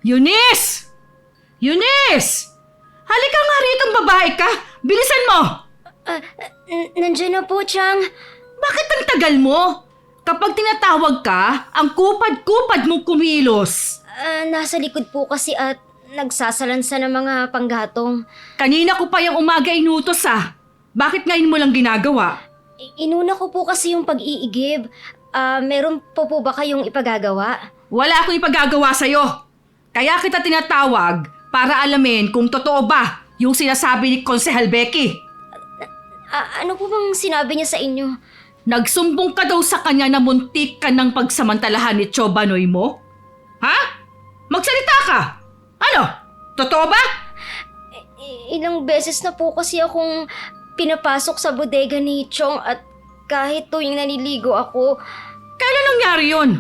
Eunice! Eunice! Halika nga rito, babae ka! Bilisan mo! Nandiyan na po, Chang. Bakit ang tagal mo? Kapag tinatawag ka, ang kupad-kupad mong kumilos. Nasa likod po kasi at nagsasalansa ng mga panggatong. Kanina ko pa yung umaga inutos Bakit ngayon mo lang ginagawa? Inuna ko po kasi yung pag-iigib. Meron po ba kayong ipagagawa? Wala akong ipagagawa sa'yo. Kaya kita tinatawag para alamin kung totoo ba yung sinasabi ni Konsehal Becky. Ano po bang sinabi niya sa inyo? Nagsumbong ka daw sa kanya na muntik ka ng pagsamantalahan ni Chobanoy mo? Ha? Magsalita ka! Ano? Totoo ba? Ilang beses na po kasi akong pinapasok sa bodega ni Chong at kahit tuwing naliligo ako, Kailan nangyari yun?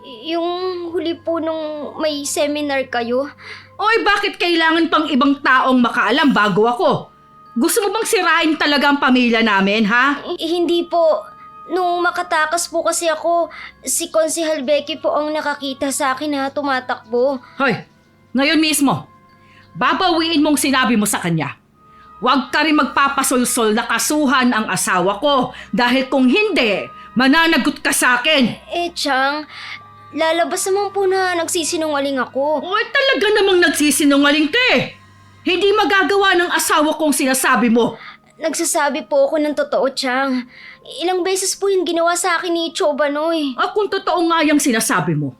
yung huli po nung may seminar kayo, Oy, bakit kailangan pang ibang taong makaalam bago ako? Gusto mo bang sirain talaga ang pamilya namin, ha? Hindi po. Nung makatakas po kasi ako, si Konsehal Becky po ang nakakita sa akin na tumatakbo. Hoy, ngayon mismo, babawiin mong sinabi mo sa kanya. Huwag ka rin magpapasolsol na kasuhan ang asawa ko dahil kung hindi, mananagot ka sa akin. Chang, lalabas naman po na nagsisinungaling ako. Oy, talaga namang nagsisinungaling ka eh. Hindi magagawa ng asawa kong sinasabi mo. Nagsasabi po ako ng totoo, Chang. Ilang beses po yung ginawa sa akin ni Chobanoy. Kung totoo nga yung sinasabi mo,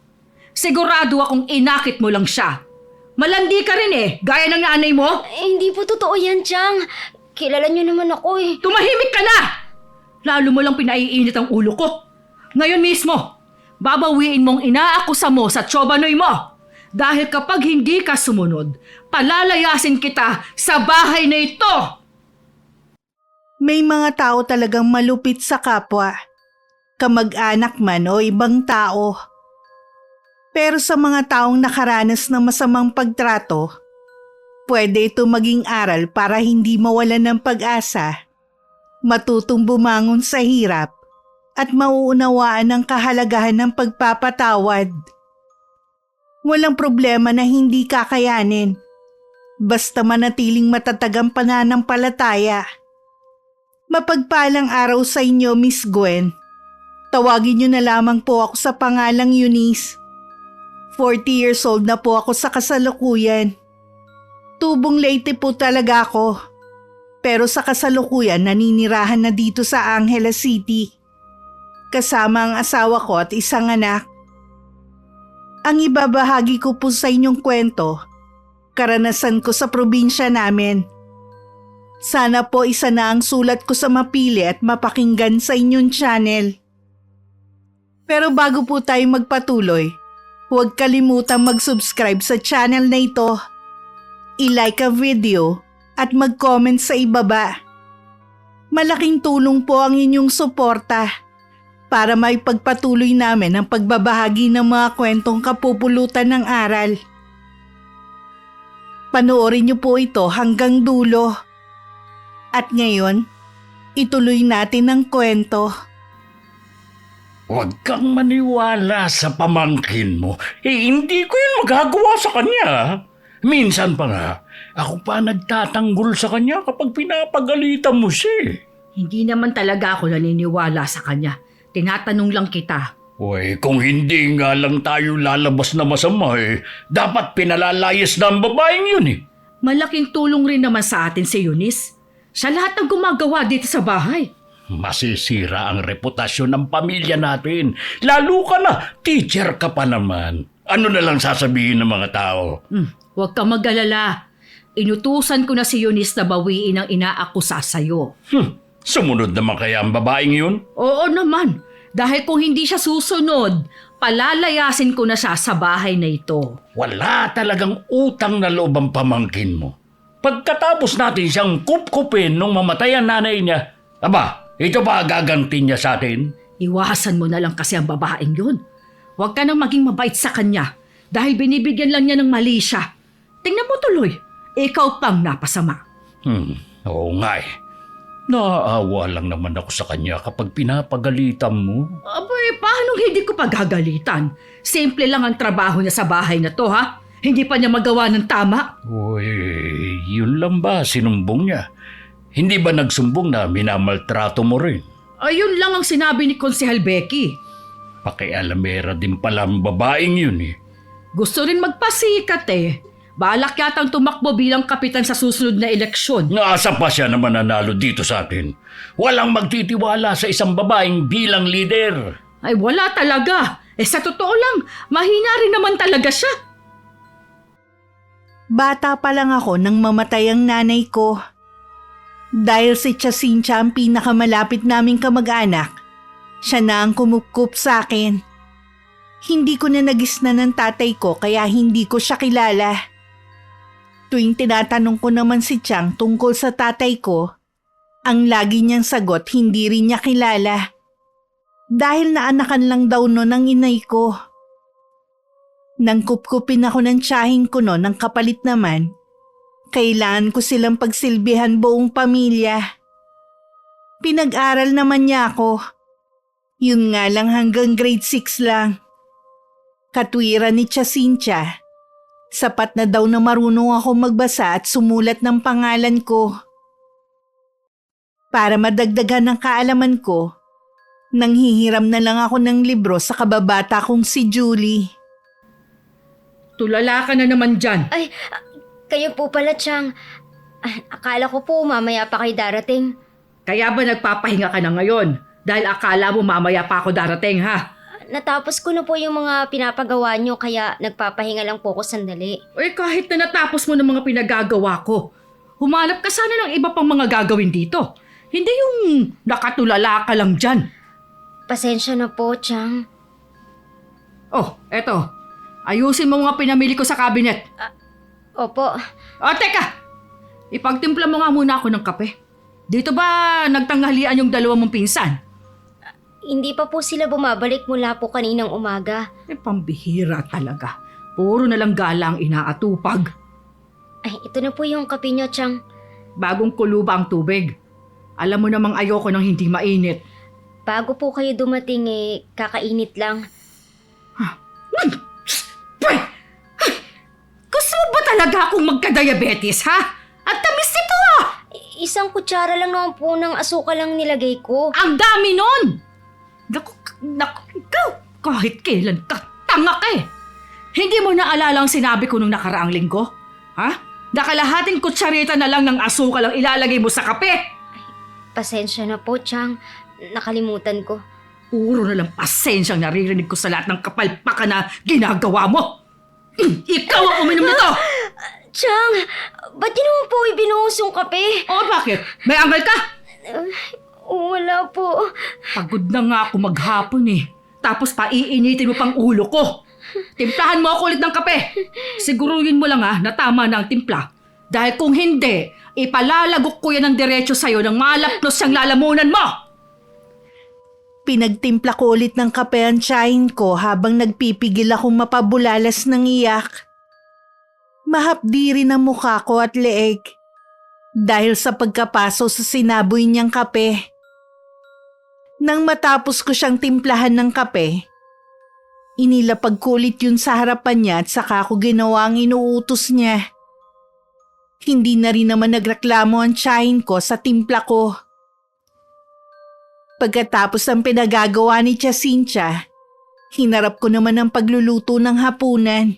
sigurado akong inakit mo lang siya. Malandi ka rin eh, gaya ng nanay mo. Hindi po totoo yan, Chang. Kilala niyo naman ako eh. Tumahimik ka na! Lalo mo lang pinaiinit ang ulo ko. Ngayon mismo, babawiin mong inaakusa mo sa Chobanoy mo. Dahil kapag hindi ka sumunod, palalayasin kita sa bahay na ito. May mga tao talagang malupit sa kapwa, kamag-anak man o ibang tao. Pero sa mga taong nakaranas ng masamang pagtrato, pwede ito maging aral para hindi mawalan ng pag-asa, matutong bumangon sa hirap at mauunawaan ang kahalagahan ng pagpapatawad. Walang problema na hindi kakayanin, basta manatiling matatag ang pananampalataya. Mapagpalang araw sa inyo, Miss Gwen. Tawagin niyo na lamang po ako sa pangalang Eunice. 40 years old na po ako sa kasalukuyan. Tubong Leyte po talaga ako. Pero sa kasalukuyan naninirahan na dito sa Angeles City. Kasama ang asawa ko at isang anak. Ang ibabahagi ko po sa inyong kwento, karanasan ko sa probinsya namin. Sana po isa na ang sulat ko sa mapili at mapakinggan sa inyong channel. Pero bago po tayo magpatuloy, huwag kalimutang mag-subscribe sa channel na ito, i-like ang video at mag-comment sa ibaba. Malaking tulong po ang inyong suporta para maipagpatuloy namin ang pagbabahagi ng mga kwentong kapupulutan ng aral. Panoorin niyo po ito hanggang dulo. At ngayon, ituloy natin ang kwento. Huwag kang maniwala sa pamangkin mo. Hindi ko yun magagawa sa kanya. Minsan pa nga, ako pa nagtatanggol sa kanya kapag pinapagalitan mo siya. Hindi naman talaga ako naniniwala sa kanya. Tinatanong lang kita. Uy, kung hindi nga lang tayo lalabas na masama dapat pinalalayas na ang babaeng yun Malaking tulong rin naman sa atin si Eunice. Siya lahat ng gumagawa dito sa bahay. Masisira ang reputasyon ng pamilya natin. Lalo ka na, teacher ka pa naman. Ano na lang sasabihin ng mga tao? Huwag kang mag-alala. Inutusan ko na si Eunice na bawiin ang inaakusa sa'yo. Sumunod naman kaya ang babaeng yun? Oo naman. Dahil kung hindi siya susunod, palalayasin ko na siya sa bahay na ito. Wala talagang utang na loob ang pamangkin mo. Pagkatapos natin siyang kupkupin nung mamatay ang nanay niya, aba, ito ba gaganti niya sa atin? Iwasan mo na lang kasi ang babaeng yun. Huwag ka nang maging mabait sa kanya dahil binibigyan lang niya ng mali siya. Tingnan mo tuloy, ikaw pang napasama. Oo nga Naaawa lang naman ako sa kanya kapag pinapagalitan mo. Abay, paano hindi ko pagagalitan? Simple lang ang trabaho niya sa bahay na to, ha? Hindi pa niya magawa ng tama. Uy, yun lang ba sinumbong niya? Hindi ba nagsumbong na minamaltrato mo rin? Ayun lang ang sinabi ni Konsehal Becky. Pakialamera din pala ang babaeng yun eh. Gusto rin magpasikat eh. Balak yatang tumakbo bilang kapitan sa susunod na eleksyon. Naasa pa siya na mananalo dito sa atin. Walang magtitiwala sa isang babaeng bilang leader. Ay wala talaga. Sa totoo lang, mahina rin naman talaga siya. Bata pa lang ako nang mamatay ang nanay ko. Dahil si Jacinta ang pinakamalapit naming kamag-anak, siya na ang kumukup sa akin. Hindi ko na nagisna ng tatay ko kaya hindi ko siya kilala. Tuwing tinatanong ko naman si Chang tungkol sa tatay ko, ang lagi niyang sagot hindi rin niya kilala. Dahil naanakan lang daw noon ang inay ko. Nang kupkupin ako ng tiyahing ko noon, ang kapalit naman, kailangan ko silang pagsilbihan buong pamilya. Pinag-aral naman niya ako. Yun nga lang hanggang grade 6 lang. Katwiran ni Jacinta, sapat na daw na marunong ako magbasa at sumulat ng pangalan ko. Para madagdagan ng kaalaman ko, nanghihiram na lang ako ng libro sa kababata kong si Julie. Tulala ka na naman dyan. Ay, kayo po pala, Chang. Akala ko po mamaya pa kayo darating. Kaya ba nagpapahinga ka na ngayon? Dahil akala mo mamaya pa ako darating ha? Natapos ko na po yung mga pinapagawa nyo kaya nagpapahinga lang po ako sandali. Kahit na natapos mo ng mga pinagagawa ko, humanap ka sana ng iba pang mga gagawin dito. Hindi yung nakatulala ka lang dyan. Pasensya na po, Chang. Oh, eto. Ayusin mo mga pinamili ko sa cabinet. Opo. Teka! Ipagtimpla mo nga muna ako ng kape. Dito ba nagtanghalian yung dalawa mong pinsan? Hindi pa po sila bumabalik mula po kaninang umaga. Pambihira talaga. Puro na lang gala ang inaatupag. Ay, ito na po yung kape nyo, Chang. Bagong kuluba ang tubig. Alam mo namang ayoko ng hindi mainit. Bago po kayo dumating kakainit lang. Gusto mo ba talaga akong magka-diabetes, ha? Ang tamis nito, ha? Isang kutsara lang naman po ng asukal lang nilagay ko. Ang dami nun! Naku, ikaw, kahit kailan ka, tanga ka eh. Hindi mo naalala ang sinabi ko nung nakaraang linggo? Ha? Nakalahating kutsarita na lang ng asukal ang ilalagay mo sa kape. Pasensya na po, Chang. Nakalimutan ko. Puro na lang pasensyang naririnig ko sa lahat ng kapalpakan na ginagawa mo. Ikaw ang uminom nito! Chang, ba't di naman po ibinuhos yung kape? Bakit? May anggal ka? Wala po. Pagod na nga ako maghapon eh. Tapos paiinitin mo pang ulo ko. Timplahan mo ako ulit ng kape. Siguruhin mo lang na tama na ang timpla. Dahil kung hindi, ipalalagok ko yan ng diretso sa'yo ng malapnos siyang lalamunan mo. Pinagtimpla ko ulit ng kape ang tiyahin ko habang nagpipigil akong mapabulalas ng iyak. Mahapdi rin ang mukha ko at leeg dahil sa pagkapaso sa sinaboy niyang kape. Nang matapos ko siyang timplahan ng kape, inilapag ko ulit yun sa harapan niya at saka ko ginawa ang inuutos niya. Hindi na rin naman nagreklamo ang tiyahin ko sa timpla ko. Pagkatapos ng pinagagawa ni Jacinta, hinarap ko naman ang pagluluto ng hapunan.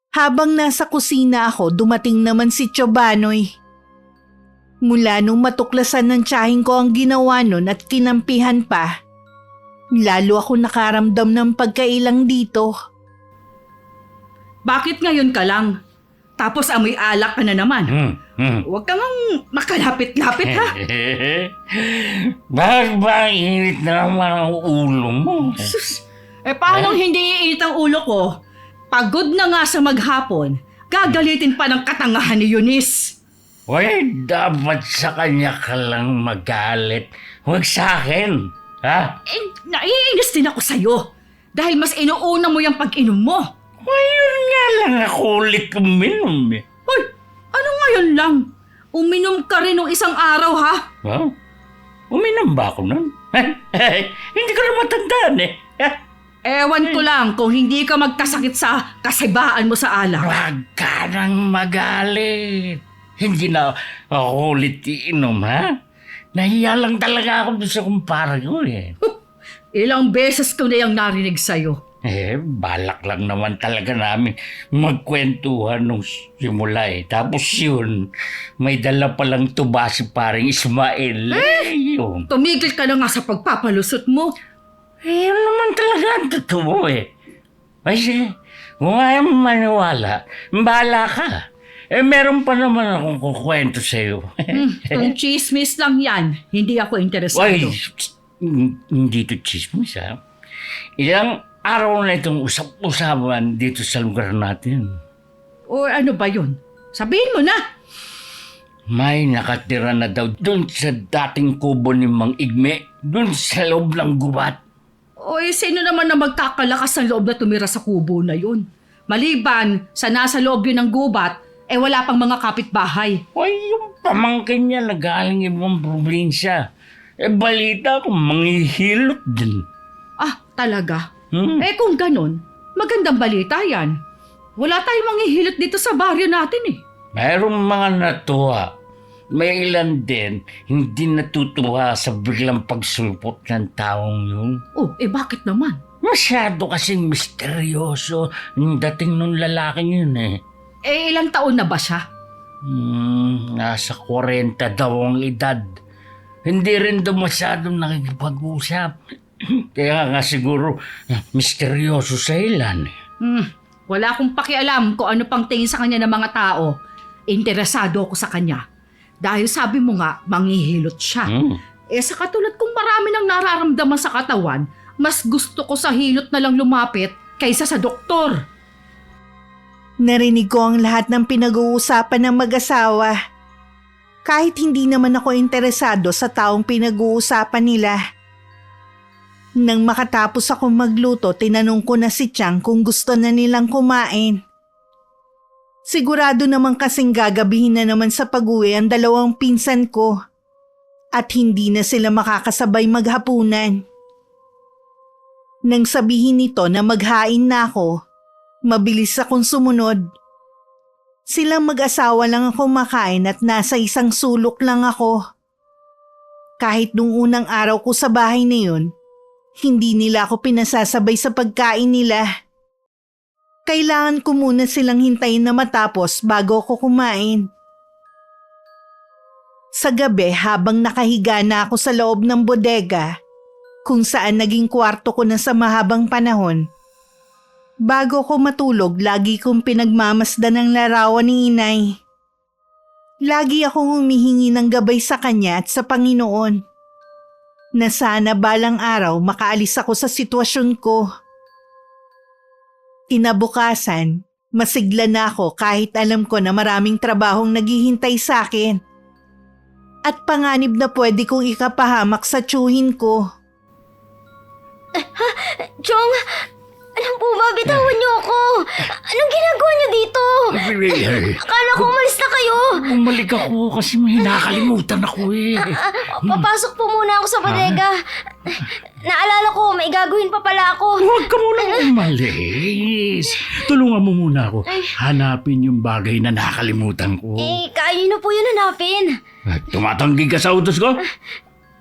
Habang nasa kusina ako, dumating naman si Chobanoy. Mula nung matuklasan ng tiyahin ko ang ginawa nun at kinampihan pa, lalo ako nakaramdam ng pagkailang dito. Bakit ngayon ka lang? Tapos amoy alak ka na naman. Huwag kang makalapit-lapit ha. Bakit ba init na naman ang ulo mo? Sus, paano hindi iinit ang ulo ko? Pagod na nga sa maghapon, gagalitin pa ng katangahan ni Eunice. Dapat sa kanya ka lang magalit. Huwag sa akin. Ha? Naiinis din ako sa'yo. Dahil mas inuuna mo yung pag-inom mo. Ngayon nga lang ako ulit uminom eh. Hoy, ano ngayon lang? Uminom ka rin nung isang araw ha? Uminom ba ako nun? Hindi ko na matandaan eh. Ewan ko lang kung hindi ka magkasakit sa kasibaan mo sa alak. Huwag ka nang magalit. Hindi na ako ulit iinom, ha? Nahiya lang talaga ako doon sa kumpara ko eh. Ilang beses ko na yung narinig sa'yo. Balak lang naman talaga namin magkwentuhan nung simula eh. Tapos yun, may dala palang tuba si paring Ismael. Yun. Tumigil ka na nga sa pagpapalusot mo. Yun naman talaga ang totoo eh. Kasi kung ayaw mo maniwala, bahala ka. Meron pa naman akong kukwento sa'yo. Kung chismis lang yan, hindi ako interesado. Why? Hindi to chismis ha. Ilang araw na itong usap-usapan dito sa lugar natin. O ano ba yun? Sabihin mo na. May nakatira na daw doon sa dating kubo ni Mang Igme, doon sa loob ng gubat. O sino naman na magkakalakas ng loob na tumira sa kubo na yun? Maliban sa nasa loob yun ng gubat, wala pang mga kapitbahay. Ay, yung pamangkin niya na galing ibang probinsya. Balita ko, manghihilot din. Ah, talaga? Hmm? Kung ganun, magandang balita yan. Wala tayong manghihilot dito sa baryo natin eh. Mayroong mga natuwa. May ilan din hindi natutuwa sa biglang pagsulpot ng taong yun. Oh, bakit naman? Masyado kasing misteryoso yung dating nung lalaking yun eh. Ilang taon na ba siya? Nasa 40 daw ang edad. Hindi rin daw masyadong nakikipag-usap. Kaya nga siguro misteryoso sa ilan. Wala akong pakialam kung ano pang tingin sa kanya ng mga tao. Interesado ako sa kanya. Dahil sabi mo nga, manghihilot siya. Sa katulad kong marami nang nararamdaman sa katawan, mas gusto ko sa hilot na lang lumapit kaysa sa doktor. Narinig ko ang lahat ng pinag-uusapan ng mag-asawa. Kahit hindi naman ako interesado sa taong pinag-uusapan nila. Nang makatapos ako magluto, tinanong ko na si Chang kung gusto na nilang kumain. Sigurado naman kasing gagabihin na naman sa pag-uwi ang dalawang pinsan ko at hindi na sila makakasabay maghapunan. Nang sabihin nito na maghain na ako, mabilis akong sumunod. Silang mag-asawa lang ako makain at nasa isang sulok lang ako. Kahit nung unang araw ko sa bahay na yun, hindi nila ako pinasasabay sa pagkain nila. Kailangan ko muna silang hintayin na matapos bago ako kumain. Sa gabi habang nakahiga na ako sa loob ng bodega, kung saan naging kwarto ko na sa mahabang panahon, bago ko matulog lagi kong pinagmamasdan ang larawan ni inay. Lagi akong humihingi ng gabay sa kanya at sa Panginoon, na sana balang araw makaalis ako sa sitwasyon ko. Kinabukasan, masigla na ako kahit alam ko na maraming trabahong naghihintay sa akin. At panganib na pwede kong ikapahamak sa tiyuhin ko. Chong, alam po ba, bitawan niyo ako. Anong ginagawa niyo dito? Akala ko umalis na kayo. Bumalik ako kasi may nakalimutan ako eh. Papasok po muna ako sa bodega. Naalala ko, may gagawin pa pala ako. Huwag ka muna umalis. Tulungan mo muna ako. Hanapin yung bagay na nakalimutan ko. Kaya niyo na po yun hanapin. Tumatanggi ka sa utos ko?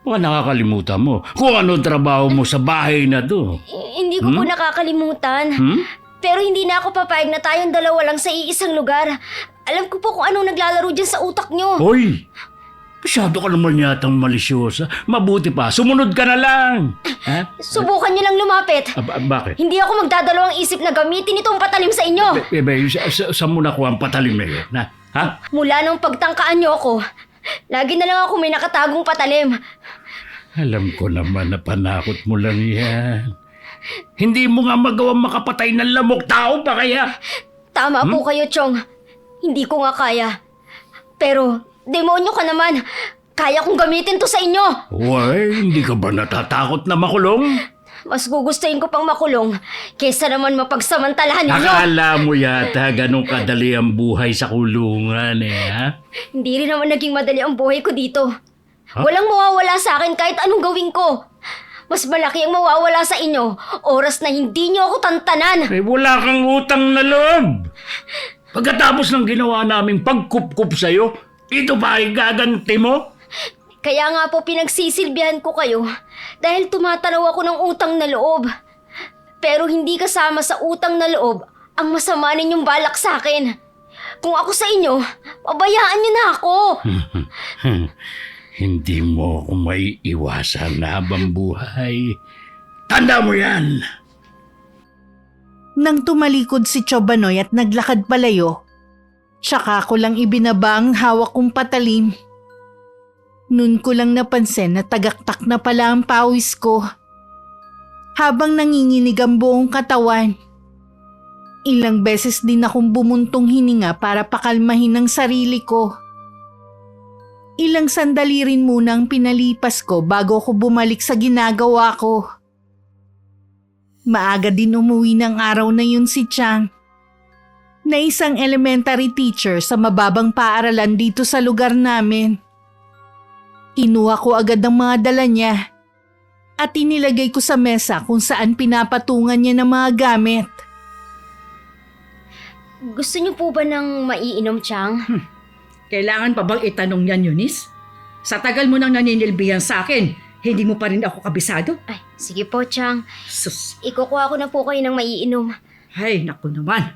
Baka nakakalimutan mo kung ano trabaho mo sa bahay na to. Hindi ko po nakakalimutan. Pero hindi na ako papayag na tayong dalawa lang sa iisang lugar. Alam ko po kung anong naglalaro dyan sa utak nyo. Hoy! Masyado ka naman yatang malisyosa. Mabuti pa, sumunod ka na lang. Ha? Subukan nyo lang lumapit. Bakit? Hindi ako magdadalawang isip na gamitin itong patalim sa inyo. Saan mo nakuha ang patalim na yun? Ha? Mula nung pagtangkaan nyo ako, lagi na lang ako may nakatagong patalim. Alam ko naman na panakot mo lang yan. Hindi mo nga magawang makapatay ng lamok tao ba kaya? Tama po kayo, Chong. Hindi ko nga kaya. Pero, demonyo ka naman. Kaya kong gamitin to sa inyo. Uy, hindi ka ba natatakot na makulong? Mas gugustuhin ko pang makulong kesa naman mapagsamantalahan ninyo. Akala mo yata ganun kadali ang buhay sa kulungan ha? Hindi rin naman naging madali ang buhay ko dito. Huh? Walang mawawala sa akin kahit anong gawin ko. Mas malaki ang mawawala sa inyo. Oras na hindi nyo ako tantanan. Eh, wala kang utang na loob. Pagkatapos ng ginawa naming pagkup-kup sa'yo, ito ba ay gaganti mo? Kaya nga po pinagsisilbihan ko kayo dahil tumatanaw ako ng utang na loob. Pero hindi kasama sa utang na loob ang masama ninyong balak sa akin. Kung ako sa inyo, pabayaan niyo na ako. Hindi mo ako maiiwasan na habang buhay. Tanda mo yan! Nang tumalikod si Chobanoy at naglakad palayo, tsaka ko lang ibinaba ang hawak kong patalim. Nun ko lang napansin na tagaktak na pala ang pawis ko. Habang nanginginig ang buong katawan, ilang beses din akong bumuntong hininga para pakalmahin ang sarili ko. Ilang sandali rin muna ang pinalipas ko bago ko bumalik sa ginagawa ko. Maaga din umuwi ng araw na yun si Chang, na isang elementary teacher sa mababang paaralan dito sa lugar namin. Kinuha ko agad ang mga dala niya at inilagay ko sa mesa kung saan pinapatungan niya ng mga gamit. Gusto niyo po ba ng maiinom, Chang? Kailangan pa bang itanong yan, Eunice? Sa tagal mo nang naninilbihan sa akin, hindi mo pa rin ako kabisado? Ay, sige po, Chang. Sus, Ikukuha ko na po kayo ng maiinom. ay naku naman.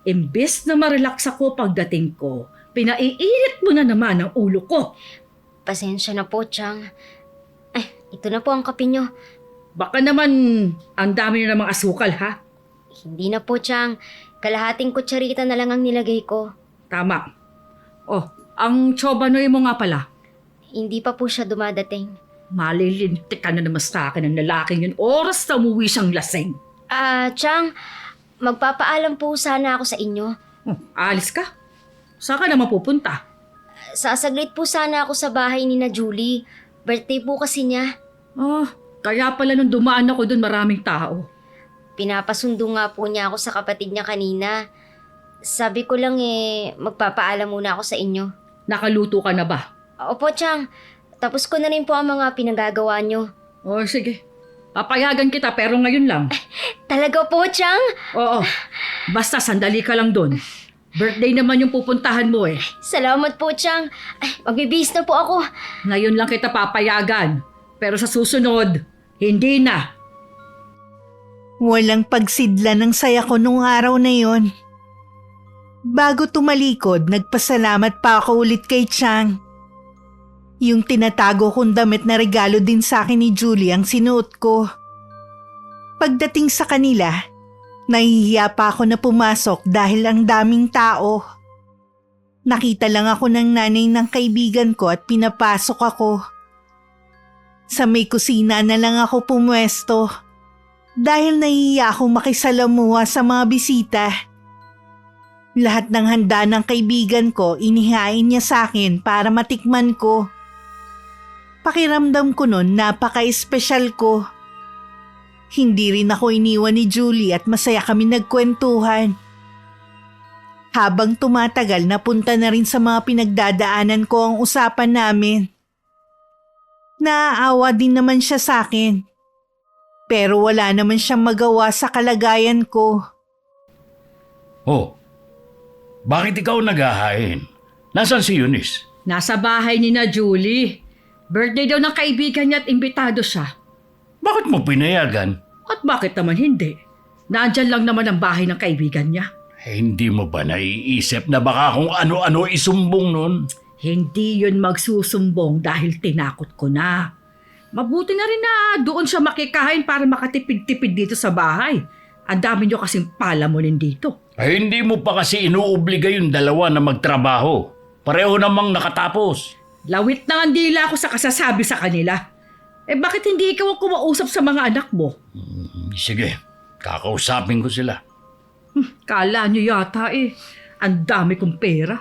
Imbes na ma-relax ako pagdating ko, pinaiinit mo na naman ang ulo ko. Pasensya na po, Chang. Ay, ito na po ang kape niyo. Baka naman ang dami na namang asukal, ha? Hindi na po, Chang. Kalahating kutsarita na lang ang nilagay ko. Tama. Oh, ang Chobanoy mo nga pala. Hindi pa po siya dumadating. Malilintik ka na naman sa akin ng lalaking yun. Oras na umuwi siyang lasing. Chang, magpapaalam po sana ako sa inyo. Oh, alis ka? Saan ka naman pupunta? Sasaglit po sana ako sa bahay ni na Julie. Birthday po kasi niya. Oh, kaya pala nung dumaan ako doon maraming tao. Pinapasundo nga po niya ako sa kapatid niya kanina. Sabi ko lang magpapaalam muna ako sa inyo. Nakaluto ka na ba? Opo, Chang. Tapos ko na rin po ang mga pinagagawa niyo. Oh, sige. Papayagan kita pero ngayon lang. Talaga po, Chang? Oo. Basta sandali ka lang doon. Birthday naman yung pupuntahan mo eh. Salamat po, Chang. Ay, magbibihis na po ako. Ngayon lang kita papayagan. Pero sa susunod, hindi na. Walang pagsidla ng saya ko nung araw na yon. Bago tumalikod, nagpasalamat pa ako ulit kay Chang. Yung tinatago kong damit na regalo din sa akin ni Julie ang sinuot ko. Pagdating sa kanila, nahihiya pa ako na pumasok dahil ang daming tao. Nakita lang ako ng nanay ng kaibigan ko at pinapasok ako. Sa may kusina na lang ako pumwesto dahil nahihiya akong makisalamuha sa mga bisita. Lahat ng handa ng kaibigan ko inihain niya sa akin para matikman ko. Pakiramdam ko nun napaka-espesyal ko. Hindi rin ako iniwan ni Julie at masaya kami nagkwentuhan. Habang tumatagal napunta na rin sa mga pinagdadaanan ko ang usapan namin. Naaawa din naman siya sa akin. Pero wala naman siyang magawa sa kalagayan ko. Oh, bakit ikaw naghahain? Nasaan si Eunice? Nasa bahay ni na Julie. Birthday daw ng kaibigan niya at imbitado siya. Bakit mo pinayagan? At bakit naman hindi? Nandyan lang naman ang bahay ng kaibigan niya. Hindi mo ba naiisip na baka kung ano-ano isumbong nun? Hindi yun magsusumbong dahil tinakot ko na. Mabuti na rin na doon siya makikain para makatipid-tipid dito sa bahay. Ang dami niyo kasing palamunin dito. Ay, hindi mo pa kasi inuobliga yung dalawa na magtrabaho. Pareho namang nakatapos. Lawit na ang dila ako sa kasasabi sa kanila. Eh bakit hindi ikaw ang kumausap sa mga anak mo? Sige, kakausapin ko sila. Kala niyo yata ang dami kong pera.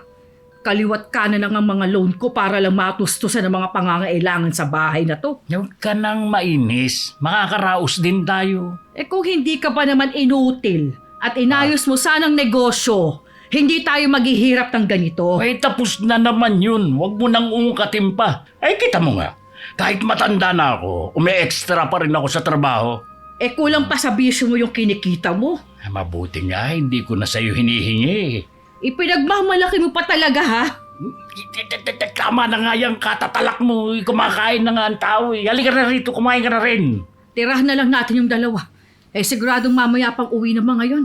Kaliwat kanan lang ang mga loan ko para lang matustusan ang mga pangangailangan sa bahay na to. Huwag ka nang mainis. Makakaraos din tayo. Eh kung hindi ka pa naman inutil at inayos mo sanang negosyo, hindi tayo maghihirap ng ganito. Ay, tapos na naman yun. Huwag mo nang ungkatin pa. Ay, kita mo nga. Kahit matanda na ako, umi-extra pa rin ako sa trabaho. Kulang pa sa bisyo mo yung kinikita mo. Mabuti nga, hindi ko na sa'yo hinihingi. Ipinagmamalaki mo pa talaga ha? Tama na nga yung katatalak mo. Kumakain na nga ang tao. Halika na rito, kumain ka na rin. Tirahan na lang natin yung dalawa. Siguradong mamaya pang uwi naman ngayon.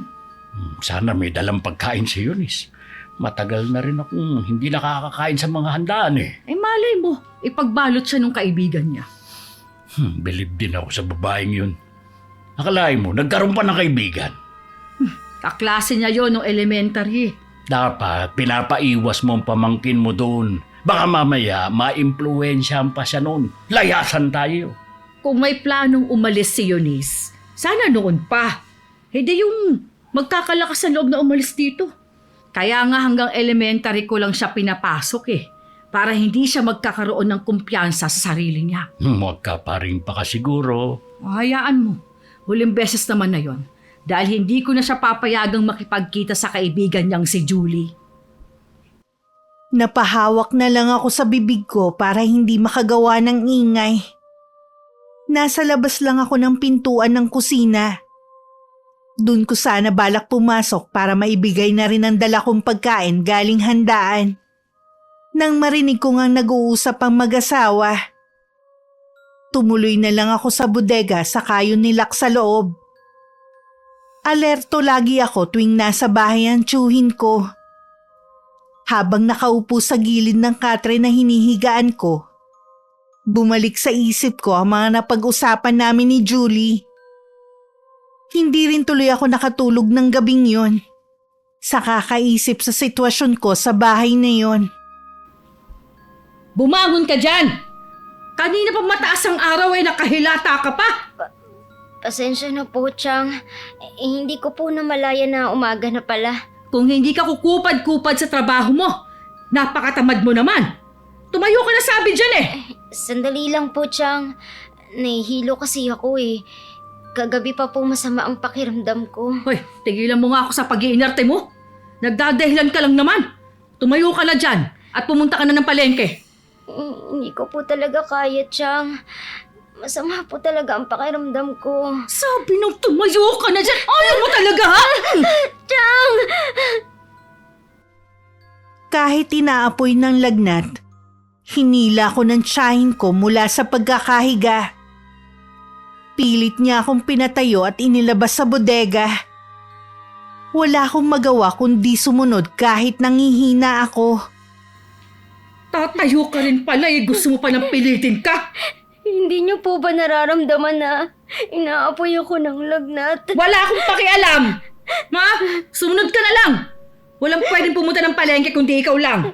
Sana may dalang pagkain si Eunice. Matagal na rin akong hindi nakakakain sa mga handaan eh. Malay mo, ipagbalot siya nung kaibigan niya. Bilib din ako sa babaeng yun. Akalain mo, nagkaroon pa ng kaibigan. Kaklase niya yon nung elementary. Dapat pinapaiwas mo ang pamangkin mo doon. Baka mamaya ma-impluwensyahan pa siya noon. Layasan tayo. Kung may planong umalis si Eunice, sana noon pa. Hindi yung magkakalakas sa loob na umalis dito. Kaya nga hanggang elementary ko lang siya pinapasok para hindi siya magkakaroon ng kumpiyansa sa sarili niya. Huwag ka pa rin pakasiguro. Hayaan mo, huling beses naman na yon. Dahil hindi ko na siya papayagang makipagkita sa kaibigan niyang si Julie. Napahawak na lang ako sa bibig ko para hindi makagawa ng ingay. Nasa labas lang ako ng pintuan ng kusina. Doon ko sana balak pumasok para maibigay na rin ang dala kong pagkain galing handaan. Nang marinig ko ngang nag-uusap ang mag-asawa. Tumuloy na lang ako sa bodega sa kayon nilak sa loob. Alerto lagi ako tuwing nasa bahay ang tiyuhin ko. Habang nakaupo sa gilid ng katre na hinihigaan ko, bumalik sa isip ko ang mga napag-usapan namin ni Julie. Hindi rin tuloy ako nakatulog ng gabing yon sa kakaisip sa sitwasyon ko sa bahay na yon. Bumangon ka dyan! Kanina pa mataas ang araw nakahilata ka pa! Pasensya na po, Chang. Hindi ko po namalaya na umaga na pala. Kung hindi ka kukupad-kupad sa trabaho mo, napakatamad mo naman. Tumayo ka na sabi dyan Sandali lang po, Chang. Nahihilo kasi ako Kagabi pa po masama ang pakiramdam ko. Hoy, tigilan mo nga ako sa pag-iinerte mo. Nagdadahilan ka lang naman. Tumayo ka na dyan at pumunta ka na ng palengke. Hindi ko po talaga kaya, Chang. Masama po talaga ang pakiramdam ko. Sabi nung tumayo ka na dyan. Ayaw mo talaga ha? Chang! Kahit inaapoy ng lagnat, hinila ko ng tiyahin ko mula sa pagkakahiga. Pilit niya akong pinatayo at inilabas sa bodega. Wala akong magawa kundi sumunod kahit nangihina ako. Tatayo ka rin pala gusto mo pa nang pilitin ka. Hindi niyo po ba nararamdaman na inaapoy ako ng lagnat? Wala akong pakialam. Ma, sumunod ka na lang. Walang pwedeng pumunta ng palengke kundi ikaw lang.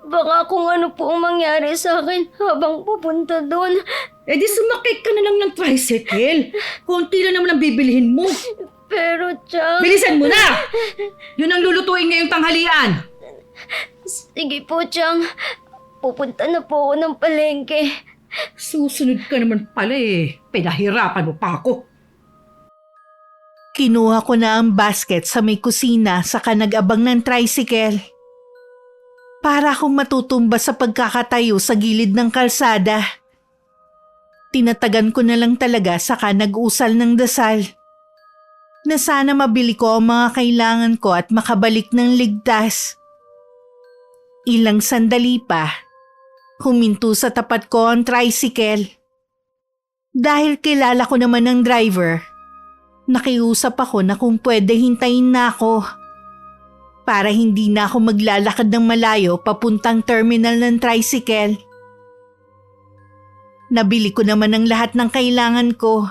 Baka kung ano po ang mangyari sa akin habang pupunta doon. Di sumakay ka na lang ng tricycle. Konti lang naman ang bibilihin mo. Pero, Chang... Bilisan mo na! Yun ang lulutuin ngayong tanghalian. Sige po, Chang. Pupunta na po ako ng palengke. Susunod ka naman pala Pinahirapan mo pa ako. Kinuha ko na ang basket sa may kusina saka nag-abang ng tricycle. Para akong matutumba sa pagkakatayo sa gilid ng kalsada. Tinatagan ko na lang talaga saka nag-usal ng dasal. Na sana mabili ko ang mga kailangan ko at makabalik ng ligtas. Ilang sandali pa, huminto sa tapat ko ang tricycle. Dahil kilala ko naman ng driver, nakiusap ako na kung pwede hintayin na ako. Para hindi na ako maglalakad ng malayo papuntang terminal ng tricycle. Nabili ko naman ang lahat ng kailangan ko.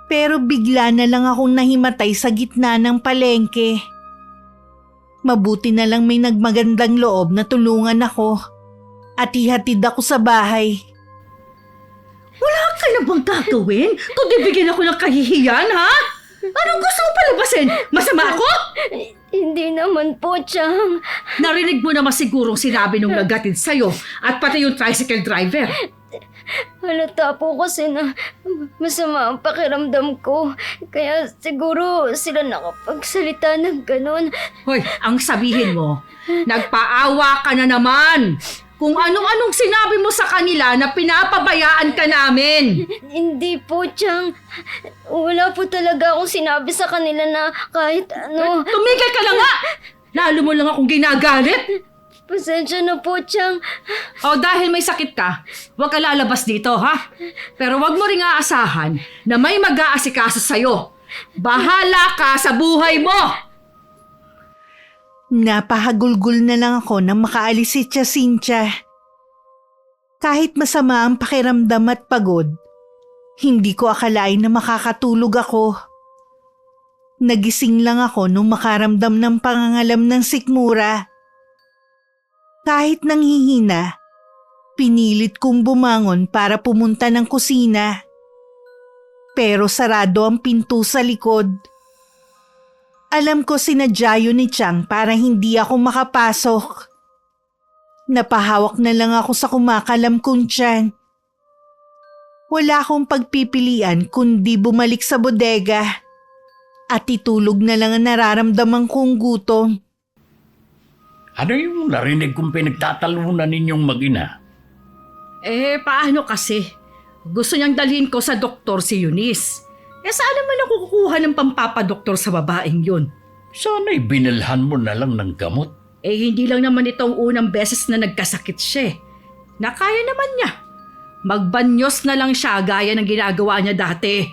Pero bigla na lang akong nahimatay sa gitna ng palengke. Mabuti na lang may nagmagandang loob na tulungan ako at ihatid ako sa bahay. Wala ka na bang gagawin? Kundi bigyan ako ng kahihiyan, ha? Anong gusto mo palabasin? Masama ako? Hindi naman po, Chang. Narinig mo naman sigurong sinabi nung naggatid sa'yo at pati yung tricycle driver. Halata po kasi na masama ang pakiramdam ko. Kaya siguro sila nakapagsalita ng ganun. Hoy, ang sabihin mo, nagpaawa ka na naman. kung anong-anong sinabi mo sa kanila na pinapabayaan ka namin. Hindi po, Chang. Wala po talaga akong sinabi sa kanila na kahit ano. Tumigil ka na nga! Lalo mo lang akong ginagalit. Pasensya na po, Chang. O dahil may sakit ka, huwag ka lalabas dito, ha? Pero huwag mo ring aasahan na may mag-aasikaso sa'yo. Bahala ka sa buhay mo! Napahagulgul na lang ako nang makaalis si Jacinta. Kahit masama ang pakiramdam at pagod, hindi ko akalain na makakatulog ako. Nagising lang ako nung makaramdam ng pangangalam ng sikmura. Kahit nanghihina, pinilit kong bumangon para pumunta ng kusina. Pero sarado ang pinto sa likod. Alam ko sinadya yun ni Chang para hindi ako makapasok. Napahawak na lang ako sa kumakalam kong tiyan. Wala akong pagpipilian kundi bumalik sa bodega at itulog na lang ang nararamdaman kong gutom. Ano yung narinig kong pinagtatalunan ninyong mag-ina? Paano kasi? Gusto niyang dalhin ko sa doktor si Eunice. Saan naman ako kukuha ng pampapadoktor sa babaeng yun? Sana'y binilhan mo na lang ng gamot. Hindi lang naman itong unang beses na nagkasakit siya. Nakaya naman niya. Magbanyos na lang siya gaya ng ginagawa niya dati.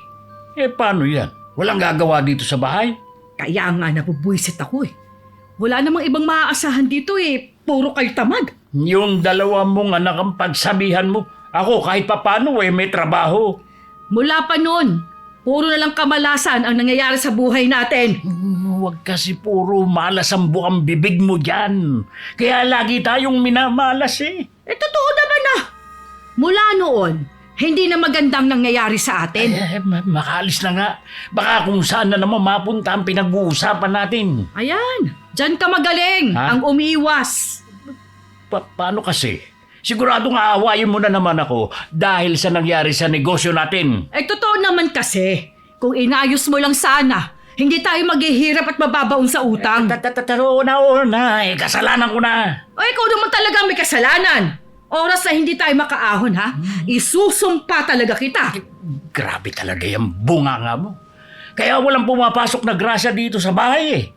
Paano yan? Walang gagawa dito sa bahay? Kaya nga nabubuisit ako . Wala namang ibang maaasahan dito . Puro kayo tamad. Yung dalawa mong anak ang pagsabihan mo. Ako kahit papano may trabaho. Mula pa noon, puro na lang kamalasan ang nangyayari sa buhay natin. Huwag kasi puro malas ang bukang bibig mo dyan. Kaya lagi tayong minamalas . Totoo naman na. Mula noon, hindi na magandang nangyayari sa atin. Makaalis na nga. Baka kung saan na naman mapunta ang pinag-uusapan natin. Ayan, dyan ka magaling, Ha? ang umiwas. Paano kasi? Siguradong aawayin mo na naman ako dahil sa nangyari sa negosyo natin. Totoo naman kasi, kung inayos mo lang sana, hindi tayo maghihirap at mababaon sa utang. Una, kasalanan ko na. Ikaw naman talaga may kasalanan. Oras na hindi tayo makaahon, ha? Isusumpa talaga kita. Grabe talaga yung bunganga mo. Kaya walang pumapasok na grasya dito sa bahay .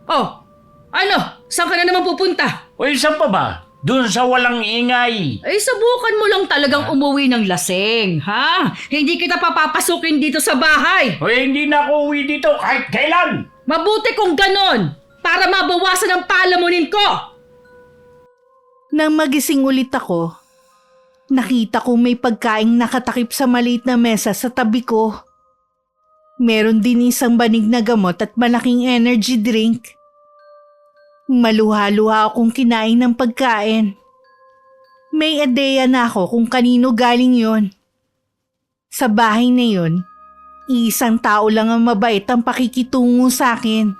Oh, ano? Saan ka na naman pupunta? Saan pa ba? Doon sa walang ingay. Subukan mo lang talagang umuwi ng lasing, ha? Hindi kita papapasukin dito sa bahay. Hindi na ako uwi dito kahit kailan. Mabuti kung ganon, para mabawasan ang palamunin ko. Nang magising ulit ako, nakita ko may pagkaing nakatakip sa maliit na mesa sa tabi ko. Meron din isang banig na gamot at malaking energy drink. Maluha-luha akong kinain ng pagkain. May ideya na ako kung kanino galing yon. Sa bahay na yon, isang tao lang ang mabait ang pakikitungo sa akin.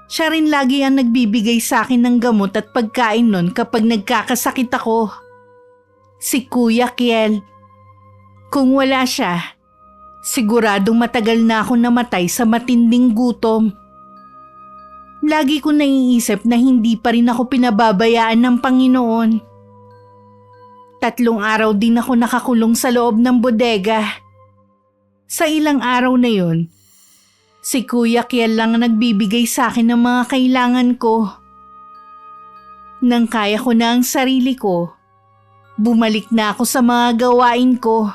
Siya rin lagi ang nagbibigay sa akin ng gamot at pagkain nun kapag nagkakasakit ako. Si Kuya Kiel. Kung wala siya, siguradong matagal na ako namatay sa matinding gutom. Lagi ko naiisip na hindi pa rin ako pinababayaan ng Panginoon. 3 araw din ako nakakulong sa loob ng bodega. Sa ilang araw na yon, si Kuya Kiel lang ang nagbibigay sa akin ng mga kailangan ko. Nang kaya ko na ang sarili ko, bumalik na ako sa mga gawain ko.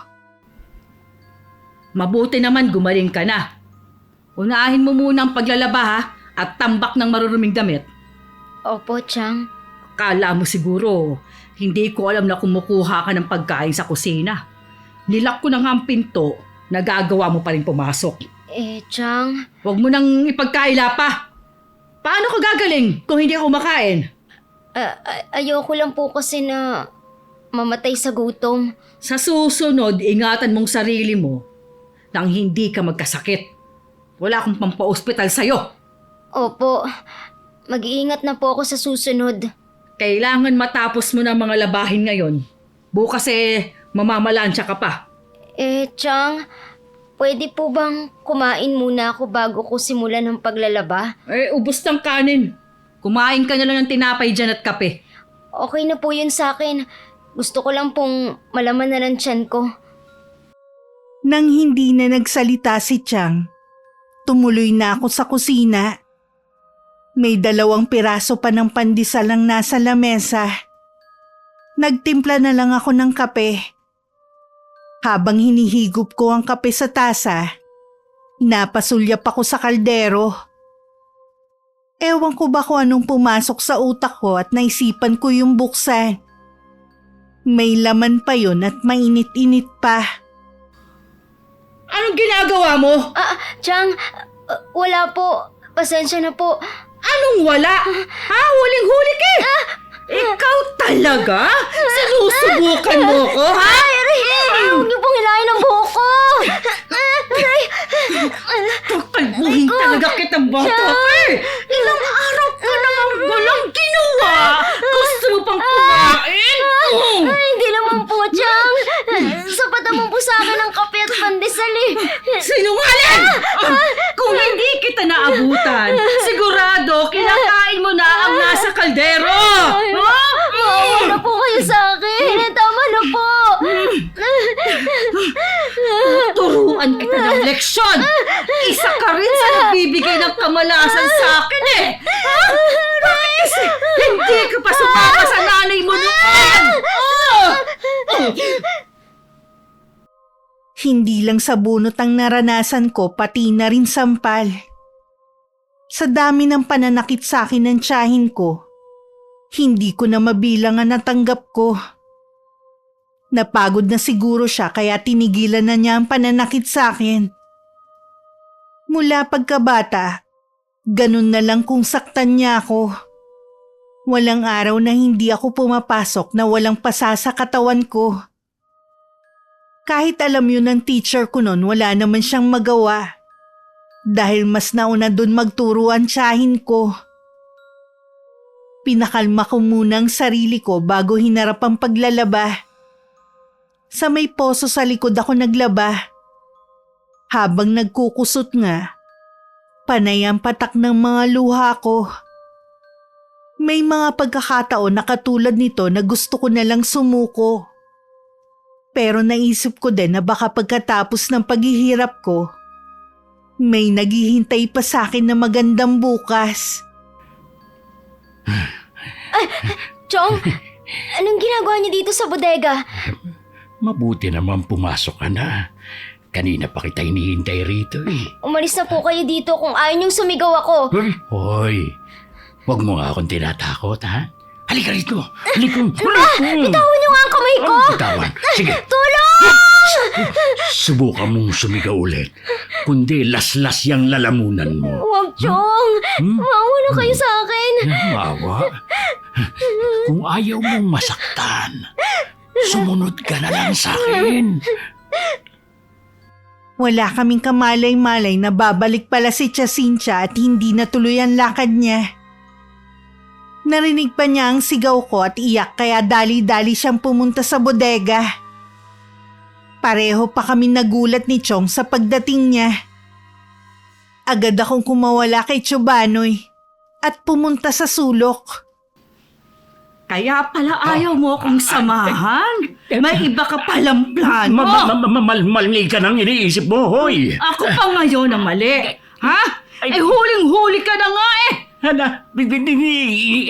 Mabuti naman gumaling ka na. Unahin mo muna ang paglalaba, ha? At tambak ng maruruming damit. Opo, Chang. Kala mo siguro, hindi ko alam na kumukuha ka ng pagkain sa kusina. Nilak ko na nga ang pinto, nagagawa mo pa rin pumasok. Chang, Huwag mo nang ipagkaila pa. Paano ka gagaling kung hindi ako makain? ayoko lang po kasi na mamatay sa gutom. Sa susunod, ingatan mong sarili mo nang hindi ka magkasakit. Wala akong pampa-ospital sa'yo. Opo, mag-iingat na po ako sa susunod. Kailangan matapos mo na mga labahin ngayon. Bukas mamamalansya ka pa. Chang, pwede po bang kumain muna ako bago ko simulan ng paglalaba? Ubos ng kanin. Kumain ka na lang ng tinapay dyan at kape. Okay na po yun sa akin. Gusto ko lang pong malaman na ng tiyan ko. Nang hindi na nagsalita si Chang, tumuloy na ako sa kusina. May 2 piraso pa ng pandesal ang nasa lamesa. Nagtimpla na lang ako ng kape. Habang hinihigop ko ang kape sa tasa, napasulyap ako sa kaldero. Ewan ko ba kung anong pumasok sa utak ko at naisipan ko yung buksan. May laman pa yon at mainit-init pa. Anong ginagawa mo? Chang, wala po. Pasensya na po. Anong wala? Ha? Huling-huli ka eh! Ikaw talaga? Sinusubukan mo ko, ha? Huwag niyo pong hilahin ang buhok ko! Kakalbuhin talaga kitang bata ka eh! Ilang araw ka namang walang ginawa! Gusto mo pang kumain? Hindi naman po, Chang. Sapat naman po sa akin ang kape at pandesal eh. Sinungaling! Kung hindi kita naabutan, sigurado kinakain mo na ang nasa kaldero! Maawa na po kayo sa akin. Tama na po. Turuan kita ng leksyon! Isa ka rin sa nagbibigay ng kamalasan sa akin eh! Ha? Bakit kasi hindi ka pa sumama sa nanay mo noon? Hindi lang sa bunot ang naranasan ko, pati na rin sampal. Sa dami ng pananakit sa akin ng tiyahin ko, hindi ko na mabilang ang natanggap ko. Napagod na siguro siya kaya tinigilan na niya ang pananakit sa akin. Mula pagkabata, ganun na lang kung saktan niya ako. Walang araw na hindi ako pumapasok na walang pasa sa katawan ko. Kahit alam yun ng teacher ko noon, wala naman siyang magawa. Dahil mas nauna dun magturo ang tiyahin ko. Pinakalma ko muna ang sarili ko bago hinarap ang paglalaba. Sa may poso sa likod ako naglaba. Habang nagkukusot nga, panay ang patak ng mga luha ko. May mga pagkakataon na katulad nito na gusto ko na lang sumuko. Pero naisip ko din na baka pagkatapos ng paghihirap ko, may naghihintay pa sa akin na magandang bukas. Chong, anong ginagawa niyo dito sa bodega? Mabuti naman pumasok ka na. Kanina pa kita hinihintay rito eh. Umalis na po kayo dito kung ayaw niyong sumigaw ako. Hoy, huwag mo nga akong tinatakot, ha? Halika rito. Halika. Bitawan niyo nga ang kamay ko! Bitawan. Sige. Tulong! Subukan mong sumigaw ulit. Kundi laslas yung lalamunan mo. Huwag, Chong! Maawa na kayo sa akin! Mawa. Kung ayaw mong masaktan, sumunod ka na lang sa akin. Wala kaming kamalay-malay na babalik pala si Tia Cynthia at hindi natuloy ang lakad niya. Narinig pa niya ang sigaw ko at iyak kaya dali-dali siyang pumunta sa bodega. Pareho pa kami nagulat ni Chong sa pagdating niya. Agad akong kumawala kay Chobanoy at pumunta sa sulok. Kaya pala ayaw mo akong samahan? May iba ka palang plano. Mali ka nang iniisip mo, hoy. Ako pa ngayon ang mali. Ha? Huling-huli ka na nga eh.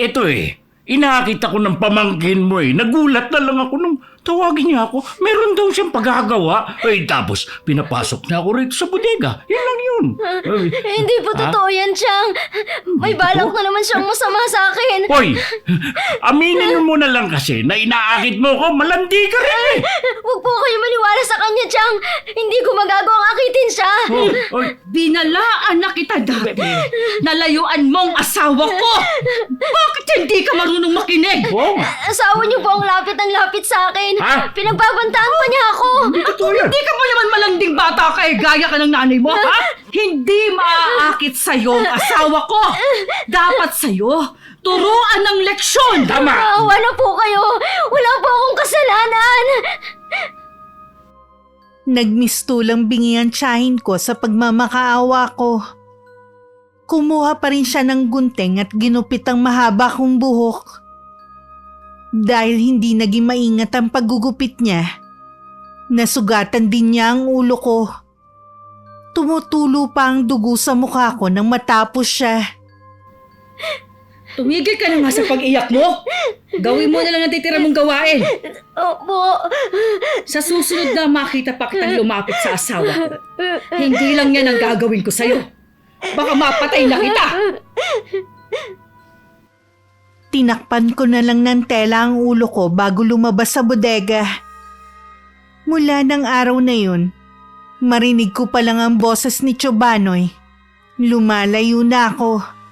Ito eh. Inakita ko ng pamangkin mo eh. Nagulat na lang ako nung tawagin niya ako. Meron daw siyang paggagawa. Tapos pinapasok na ako rito sa bodega. Yan lang yun. Hindi po totoo yan, Chang. May balak na naman siyang masama sa akin. Hoy! Aminin mo na lang kasi na inaakit mo ko. Malandi ka rin eh. Huwag po kayo maniwala sa kanya, Chang. Hindi ko magagawang akitin siya. Binalaan na kita dati. Nalayuan mong asawa ko. Bakit hindi ka marunong makinig? Asawa niyo po ang lapit ng lapit sa akin. Ha? Pinagbabantaan pa niya ako. Hindi ka pa naman malanding bata ka eh. Gaya ka ng nanay mo, ha? Hindi maaakit sa'yo ang asawa ko. Dapat sa'yo, turuan ng leksyon. Tama! Maawa na po kayo. Wala po akong kasalanan. Nagmistulang bingi ang tiyahin ko sa pagmamakaawa ko. Kumuha pa rin siya ng gunting at ginupit ang mahaba kong buhok. Dahil hindi naging maingat ang paggugupit niya, nasugatan din niya ang ulo ko. Tumutulo pa ang dugo sa mukha ko nang matapos siya. Tumigil ka na nga sa pag-iyak mo. Gawin mo na lang ang titira mong gawain. Opo. Sa susunod na makita pa kitang lumapit sa asawa ko, hindi lang yan ang gagawin ko sa'yo. Baka mapatay na kita. Tinakpan ko na lang ng tela ang ulo ko bago lumabas sa bodega. Mula ng araw na yun, marinig ko pa lang ang boses ni Chobanoy. Lumalayo na ako.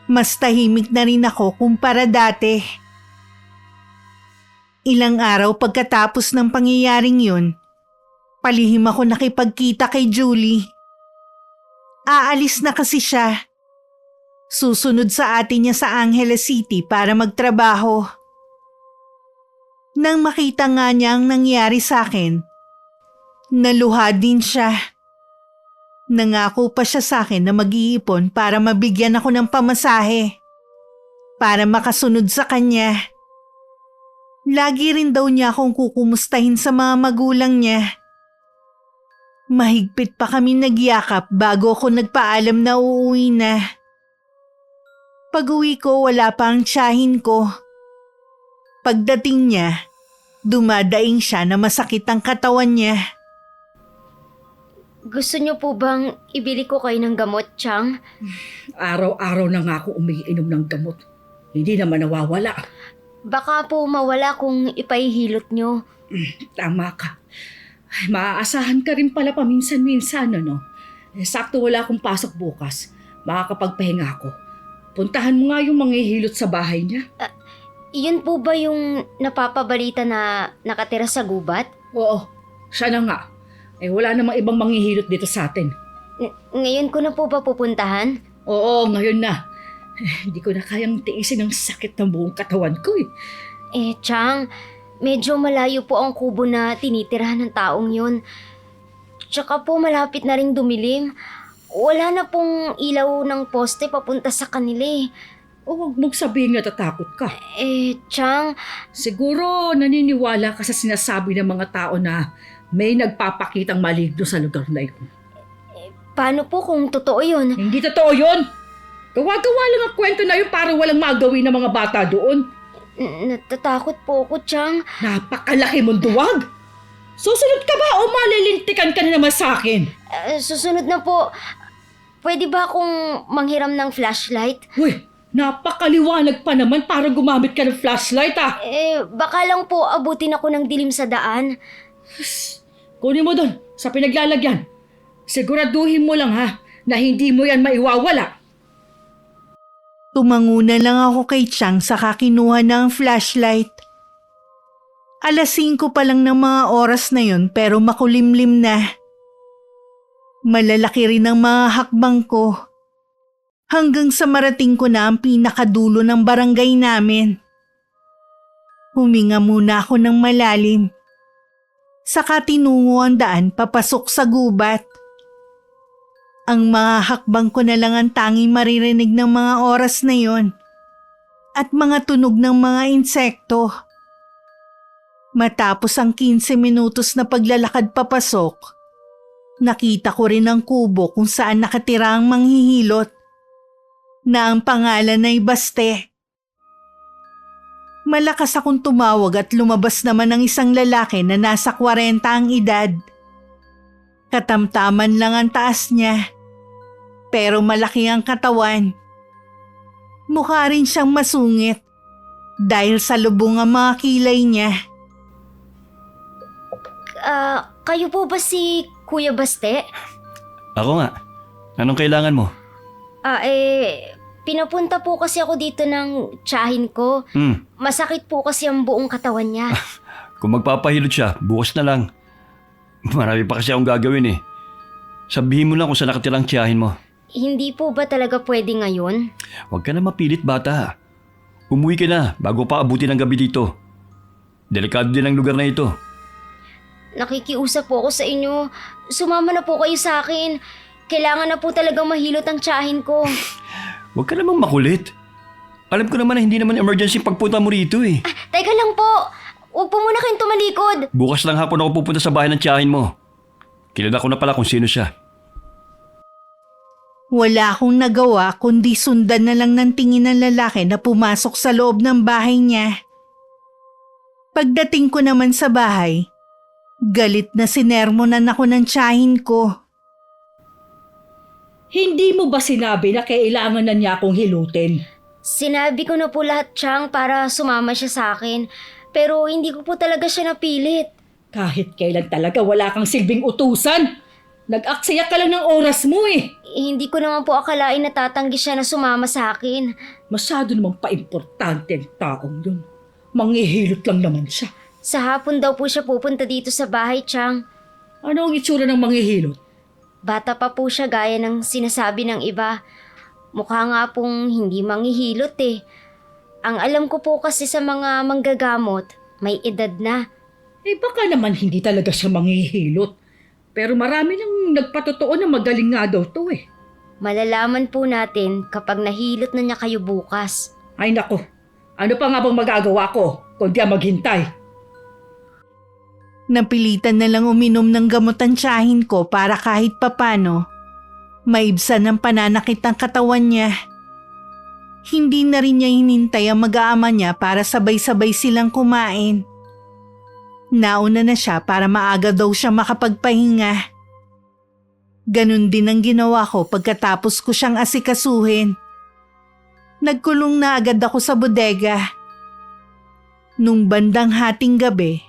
Mas tahimik na rin ako kumpara dati. Ilang araw pagkatapos ng pangyayaring yun, palihim ako nakipagkita kay Julie. Aalis na kasi siya. Susunod sa atin niya sa Angeles City para magtrabaho. Nang makita nga niya ang nangyari sa akin, naluha din siya. Nangako pa siya sa akin na mag-iipon para mabigyan ako ng pamasahe. Para makasunod sa kanya. Lagi rin daw niya akong kukumustahin sa mga magulang niya. Mahigpit pa kami nagyakap bago ako nagpaalam na uuwi na. Pag-uwi ko, wala pa ang tiyahin ko. Pagdating niya, dumadaing siya na masakit ang katawan niya. Gusto niyo po bang ibili ko kayo ng gamot, Chang? Araw-araw na nga ako umiinom ng gamot. Hindi naman nawawala. Baka po mawala kung ipahihilot niyo. Tama ka. Ay, maaasahan ka rin pala paminsan-minsan, ano? Sakto wala akong pasok bukas. Makakapagpahinga ako. Puntahan mo nga yung manghihilot sa bahay niya. Iyon po ba yung napapabalita na nakatira sa gubat? Oo, siya na nga. Wala namang ibang manghihilot dito sa atin. Ngayon ko na po ba pupuntahan? Oo, ngayon na. Hindi ko na kayang tiisin ang sakit ng buong katawan ko eh. Chang, medyo malayo po ang kubo na tinitirahan ng taong yun. Tsaka po malapit na ring dumilim. Wala na pong ilaw ng poste papunta sa kanila eh. O huwag mong sabihin natatakot ka. Chang, Siguro naniniwala ka sa sinasabi ng mga tao na may nagpapakitang maligno sa lugar na yun. paano po kung totoo yun? Hindi totoo yun. Gawa-gawa lang ang kwento na yun para walang magawin ng mga bata doon. Natatakot po ako, Chang. Napakalaki mong duwag. Susunod ka ba o malilintikan ka na naman sa akin? Susunod na po. Pwede ba akong manghiram ng flashlight? Uy, napakaliwanag pa naman para gumamit ka ng flashlight ah. Baka lang po abutin ako ng dilim sa daan. Kunin mo doon sa pinaglalagyan. Siguraduhin mo lang ha na hindi mo yan maiwawala. Tumanguna lang ako kay Chang saka kinuha ng flashlight. 5:00 pa lang ng mga oras na yun pero makulimlim na. Malalaki rin ang mga hakbang ko. Hanggang sa marating ko na ang pinakadulo ng barangay namin. Huminga muna ako ng malalim. Saka tinungo ang daan papasok sa gubat. Ang mga hakbang ko na lang ang tanging maririnig ng mga oras na yon. At mga tunog ng mga insekto. Matapos ang 15 minutos na paglalakad papasok, nakita ko rin ang kubo kung saan nakatira ang manghihilot na ang pangalan ay Baste. Malakas akong tumawag at lumabas naman ang isang lalaki na nasa 40 ang edad. Katamtaman lang ang taas niya, pero malaki ang katawan. Mukha rin siyang masungit dahil sa lubong ang mga kilay niya. Kayo po ba si Kuya Baste? Ako nga. Anong kailangan mo? Pinapunta po kasi ako dito ng tiyahin ko. Masakit po kasi ang buong katawan niya. Kung magpapahilot siya, bukas na lang. Marami pa kasi akong gagawin eh. Sabihin mo lang kung saan nakatirang tiyahin mo. Hindi po ba talaga pwede ngayon? Huwag ka na mapilit, bata. Umuwi ka na bago pa abutin ang gabi dito. Delikado din ang lugar na ito. Nakikiusap po ako sa inyo. Sumama na po kayo sa akin. Kailangan na po talagang mahilot ang tiyahin ko. Huwag ka namang makulit. Alam ko naman na hindi naman emergency pagpunta mo rito eh. Teka lang po. Huwag po muna kayong tumalikod. Bukas lang hapon ako pupunta sa bahay ng tiyahin mo. Kilala ko na pala kung sino siya. Wala akong nagawa kundi sundan na lang ng tingin ng lalaki na pumasok sa loob ng bahay niya. Pagdating ko naman sa bahay, galit na sinermonan ako ng tiyahin ko. Hindi mo ba sinabi na kailangan na niya akong hilutin? Sinabi ko na po lahat, Chang, para sumama siya sa akin. Pero hindi ko po talaga siya napilit. Kahit kailan talaga wala kang silbing utusan. Nag-aksaya ka lang ng oras mo eh. Hindi ko naman po akalain na tatanggi siya na sumama sa akin. Masyado namang pa-importante ang taong yun. Manghihilot lang naman siya. Sa hapon daw po siya pupunta dito sa bahay, Chang. Ano ang itsura ng manghihilot? Bata pa po siya gaya ng sinasabi ng iba. Mukha nga pong hindi manghihilot eh. Ang alam ko po kasi sa mga manggagamot, may edad na. Eh baka naman hindi talaga siya manghihilot. Pero marami nang nagpatotoo na magaling nga daw to eh. Malalaman po natin kapag nahilot na niya kayo bukas. Ay nako, ano pa nga bang magagawa ko kundi ang maghintay? Napilitan na lang uminom ng gamot ang tiyahin ko para kahit papano maibsan ang pananakit ng katawan niya. Hindi na rin niya hinintay ang mag-aama niya para sabay-sabay silang kumain. Nauna na siya para maaga daw siya makapagpahinga. Ganon din ang ginawa ko pagkatapos ko siyang asikasuhin. Nagkulong na agad ako sa bodega. Nung bandang hating gabi,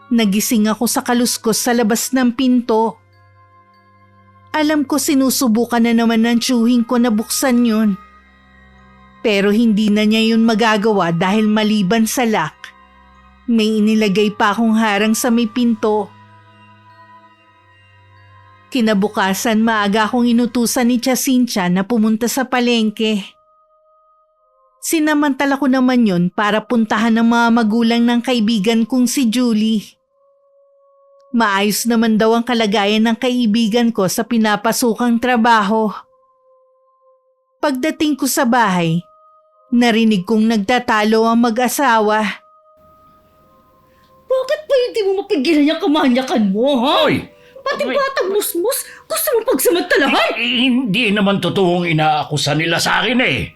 nagising ako sa kaluskos sa labas ng pinto. Alam ko sinusubukan na naman ng tiyuhin ko na buksan yun. Pero hindi na niya yun magagawa dahil maliban sa lock, may inilagay pa akong harang sa may pinto. Kinabukasan maaga akong inutusan ni Tia Cynthia na pumunta sa palengke. Sinamantala ko naman yun para puntahan ng mga magulang ng kaibigan kong si Julie. Maayos naman daw ang kalagayan ng kaibigan ko sa pinapasukang trabaho. Pagdating ko sa bahay, narinig kong nagtatalo ang mag-asawa. Bakit ba hindi mo mapigilan yung kamanyakan mo, ha? Hoy! Pati batang musmus, gusto mo pagsamantalahan? Hindi naman totoong inaakusa nila sa akin eh.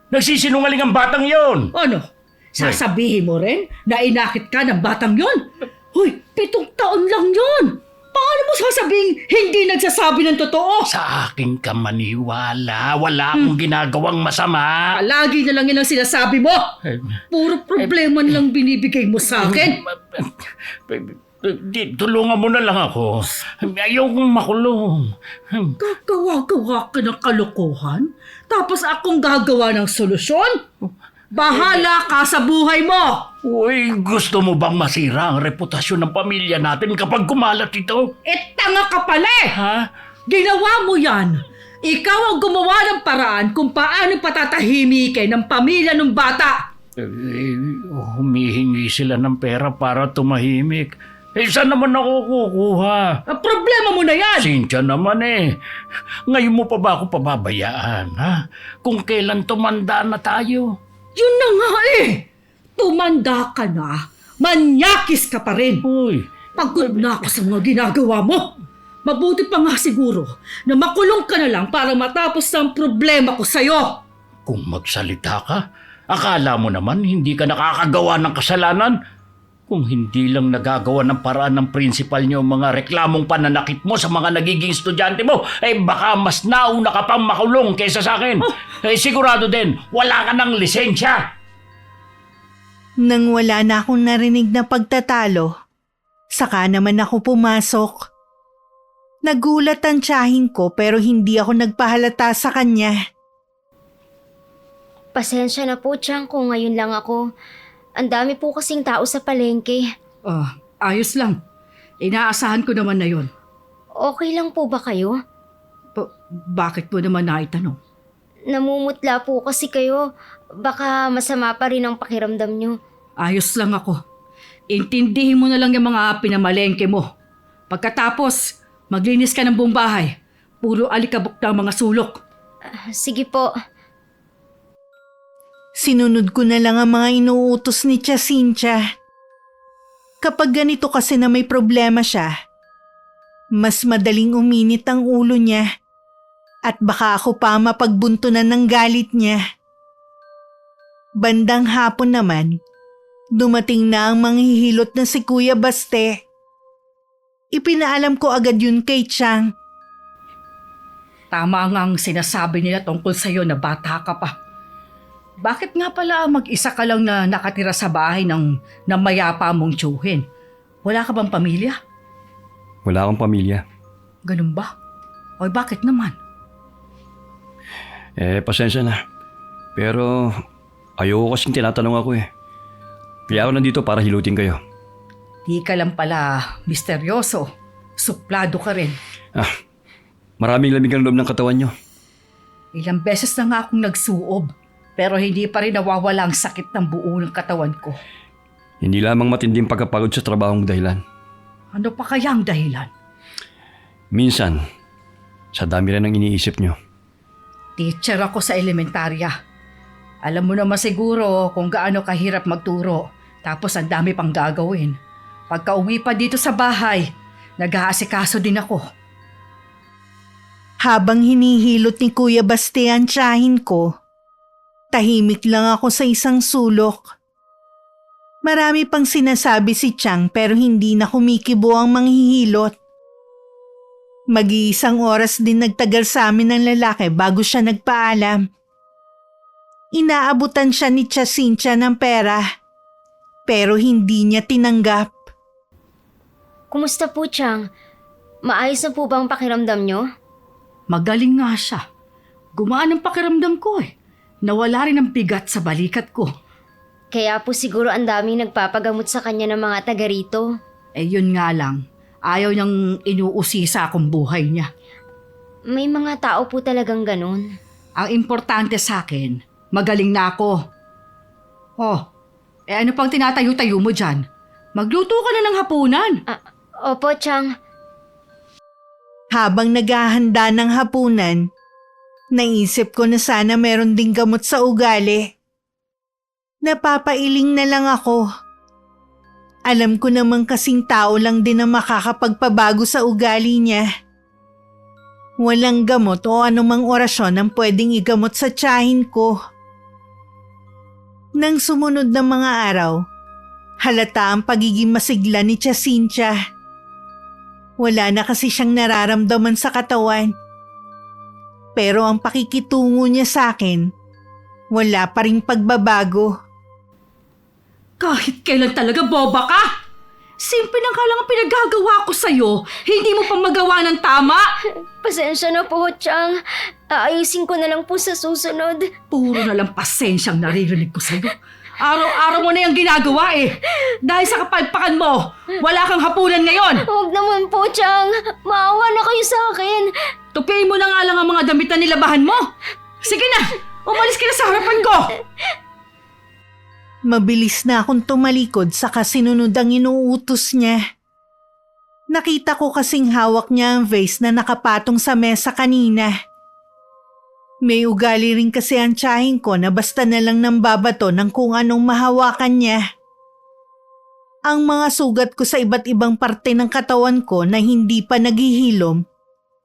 Nagsisinungaling ang batang yon. Ano? Sasabihin mo rin na inakit ka ng batang yon? Hoy, 7 taon lang yon. Paano mo sasabihin hindi nagsasabi ng totoo? Sa akin ka maniwala. Wala akong ginagawang masama. Palagi na lang yan ang sinasabi mo. Puro problema na lang binibigay mo sa akin. Tulungan mo na lang ako. Ayokong makulong. Gagawa-gawa ka ng kalokohan, tapos akong gagawa ng solusyon? Bahala ka sa buhay mo! Uy, gusto mo bang masira ang reputasyon ng pamilya natin kapag kumalat ito? Tanga ka pala eh! Ha? Ginawa mo yan! Ikaw ang gumawa ng paraan kung paano patatahimikin ng pamilya ng bata! Humihingi sila ng pera para tumahimik. Saan naman ako kukuha? Ang problema mo na yan! Cynthia naman eh. Ngayon mo pa ba ako pababayaan, ha? Kung kailan tumanda na tayo? Yun na nga eh! Tumanda ka na, manyakis ka pa rin! Uy, Pagod na ako sa mga ginagawa mo! Mabuti pa nga siguro na makulong ka na lang para matapos ang problema ko sa'yo! kung magsalita ka, akala mo naman hindi ka nakakagawa ng kasalanan? Kung hindi lang nagagawa ng paraan ng principal niyo ang mga reklamong pananakit mo sa mga nagiging estudyante mo, baka mas nauna ka pang makulong kaysa sa akin. Sigurado din, wala ka ng lisensya. Nang wala na akong narinig na pagtatalo, saka naman ako pumasok. Nagulat ang tiyahin ko pero hindi ako nagpahalata sa kanya. Pasensya na po, Chang, kung ngayon lang ako. Ang dami po kasing tao sa palengke. Ayos lang. Inaasahan ko naman na yun. Okay lang po ba kayo? Bakit mo naman naitanong? Namumutla po kasi kayo. Baka masama pa rin ang pakiramdam nyo. Ayos lang ako. Intindihin mo na lang yung mga pinamalengke mo. Pagkatapos, maglinis ka ng buong bahay. Puro alikabok na ang mga sulok. Sige po. Sinunod ko na lang ang mga inuutos ni Tia Cynthia. Kapag ganito kasi na may problema siya, mas madaling uminit ang ulo niya at baka ako pa mapagbuntunan ng galit niya. Bandang hapon naman, dumating na ang manghihilot na si Kuya Baste. Ipinaalam ko agad yun kay Chang. Tama nga ang sinasabi nila tungkol sa'yo na bata ka pa. Bakit nga pala mag-isa ka lang na nakatira sa bahay ng mayapa mong tiyuhin? Wala ka bang pamilya? Wala akong pamilya. Ganun ba? O bakit naman? Pasensya na. Pero ayoko kasing tinatanong ako eh. Kaya ako nandito para hilutin kayo. Di ka lang pala misteryoso. Suplado ka rin. Maraming lamig ang loob ng katawan nyo. Ilang beses na nga akong nagsuob. Pero hindi pa rin nawawala ang sakit ng buo ng katawan ko. Hindi lamang matinding pagkapagod sa trabahong dahilan. Ano pa kaya ang dahilan? Minsan, sa dami rin ang iniisip nyo. Teacher ako sa elementarya. Alam mo naman siguro kung gaano kahirap magturo. Tapos ang dami pang gagawin. Pagka uwi pa dito sa bahay, nag-aasikaso din ako. Habang hinihilot ni Kuya Baste ang tiyahin ko, tahimik lang ako sa isang sulok. Marami pang sinasabi si Chang pero hindi na kumikibo ang manghihilot. Mag-iisang oras din nagtagal sa amin ng lalaki bago siya nagpaalam. Inaabutan siya ni Tia Cynthia ng pera pero hindi niya tinanggap. Kumusta po, Chang? Maayos na po bang pakiramdam nyo? Magaling nga siya. Gumaan ang pakiramdam ko eh. Nawala rin ang bigat sa balikat ko. Kaya po siguro ang daming nagpapagamot sa kanya ng mga taga rito. Yun nga lang. Ayaw niyang inuusisa akong buhay niya. May mga tao po talagang ganun. Ang importante sa akin, magaling na ako. Ano pang tinatayo-tayo mo dyan? Magluto ka na ng hapunan. Opo, Chang. Habang naghahanda ng hapunan, naisip ko na sana meron ding gamot sa ugali. Napapailing na lang ako. Alam ko naman kasing tao lang din ang makakapagpabago sa ugali niya. Walang gamot o anumang orasyon ang pwedeng igamot sa tiyahin ko. Nang sumunod na mga araw, halata ang pagiging masigla ni Tia Cynthia. Wala na kasi siyang nararamdaman sa katawan. Pero ang pakikitungo niya sa akin, wala pa ring pagbabago. Kahit kailan talaga boba ka! Simple na nga lang ang pinagagawa ko sa'yo. Hindi mo pa magawa ng tama. Pasensya na po, Chang. Aayusin ko na lang po sa susunod. Puro na lang pasensyang naririnig ko sa'yo. Araw-araw mo na yung ginagawa eh. Dahil sa kapalpakan mo, wala kang hapunan ngayon. Huwag naman po, Chang. Maawa na kayo sa akin. Tupiin mo na nga lang ang mga damit na nilabahan mo. Sige na, umalis ka na sa harapan ko. Mabilis na akong tumalikod sa kasinunod ang inuutos niya. Nakita ko kasing hawak niya ang vase na nakapatong sa mesa kanina. May ugali rin kasi ang tiyahin ko na basta na lang nang babato ng kung anong mahawakan niya. Ang mga sugat ko sa iba't ibang parte ng katawan ko na hindi pa naghihilom,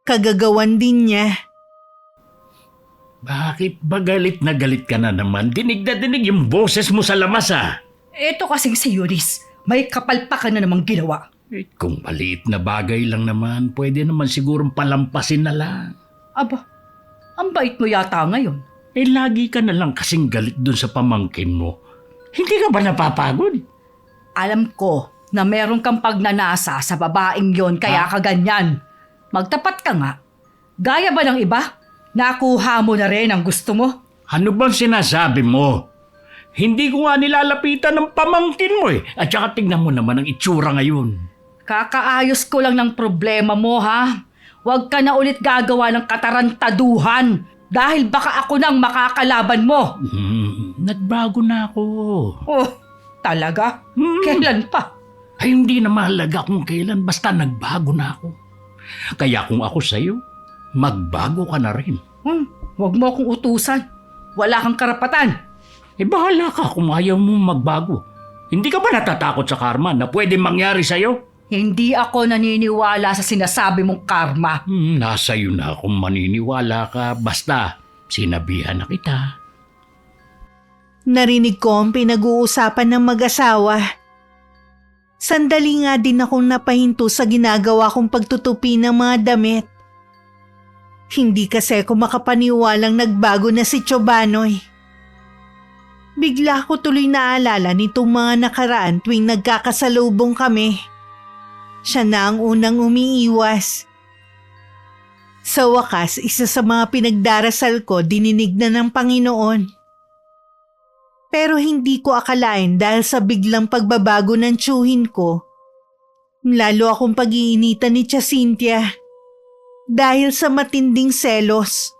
kagagawan din niya. Bakit ba galit na galit ka na naman? Dinig na dinig yung boses mo sa lamas Ito kasing si Eunice, may kapalpakan na namang ginawa. Kung maliit na bagay lang naman, pwede naman sigurong palampasin na lang. Aba, ang bait mo yata ngayon. Lagi ka na lang kasing galit dun sa pamangkin mo. Hindi ka ba napapagod? Alam ko na meron kang pagnanasa sa babaeng yon kaya ka ganyan. Magtapat ka nga. Gaya ba ng iba? Nakuha mo na rin ang gusto mo? Ano bang sinasabi mo? Hindi ko nga nilalapitan ng pamangkin mo At saka tignan mo naman ang itsura ngayon. Kakaayos ko lang ng problema mo, ha? Huwag ka na ulit gagawa ng katarantaduhan dahil baka ako nang makakalaban mo. Nagbago na ako. Oh, talaga? Kailan pa? Ay, hindi na mahalaga kung kailan, basta nagbago na ako. Kaya kung ako sa'yo, magbago ka na rin. Huwag mo akong utusan. Wala kang karapatan. Bahala ka kung ayaw mo magbago. Hindi ka ba natatakot sa karma na pwedeng mangyari sa'yo? Hindi ako naniniwala sa sinasabi mong karma. Nasa iyo na kung maniniwala ka. Basta, sinabihan na kita. Narinig ko ang pinag-uusapan ng mag-asawa. Sandali nga din akong napahinto sa ginagawa kong pagtutupi ng mga damit. Hindi kasi ako makapaniwalang nagbago na si Chobanoy. Bigla ko tuloy naalala nitong mga nakaraan tuwing nagkakasalubong kami. Siya na ang unang umiiwas. Sa wakas, isa sa mga pinagdarasal ko dininig na ng Panginoon. Pero hindi ko akalain dahil sa biglang pagbabago ng tiyuhin ko. Lalo akong pag-iinitan ni Tia Cynthia dahil sa matinding selos.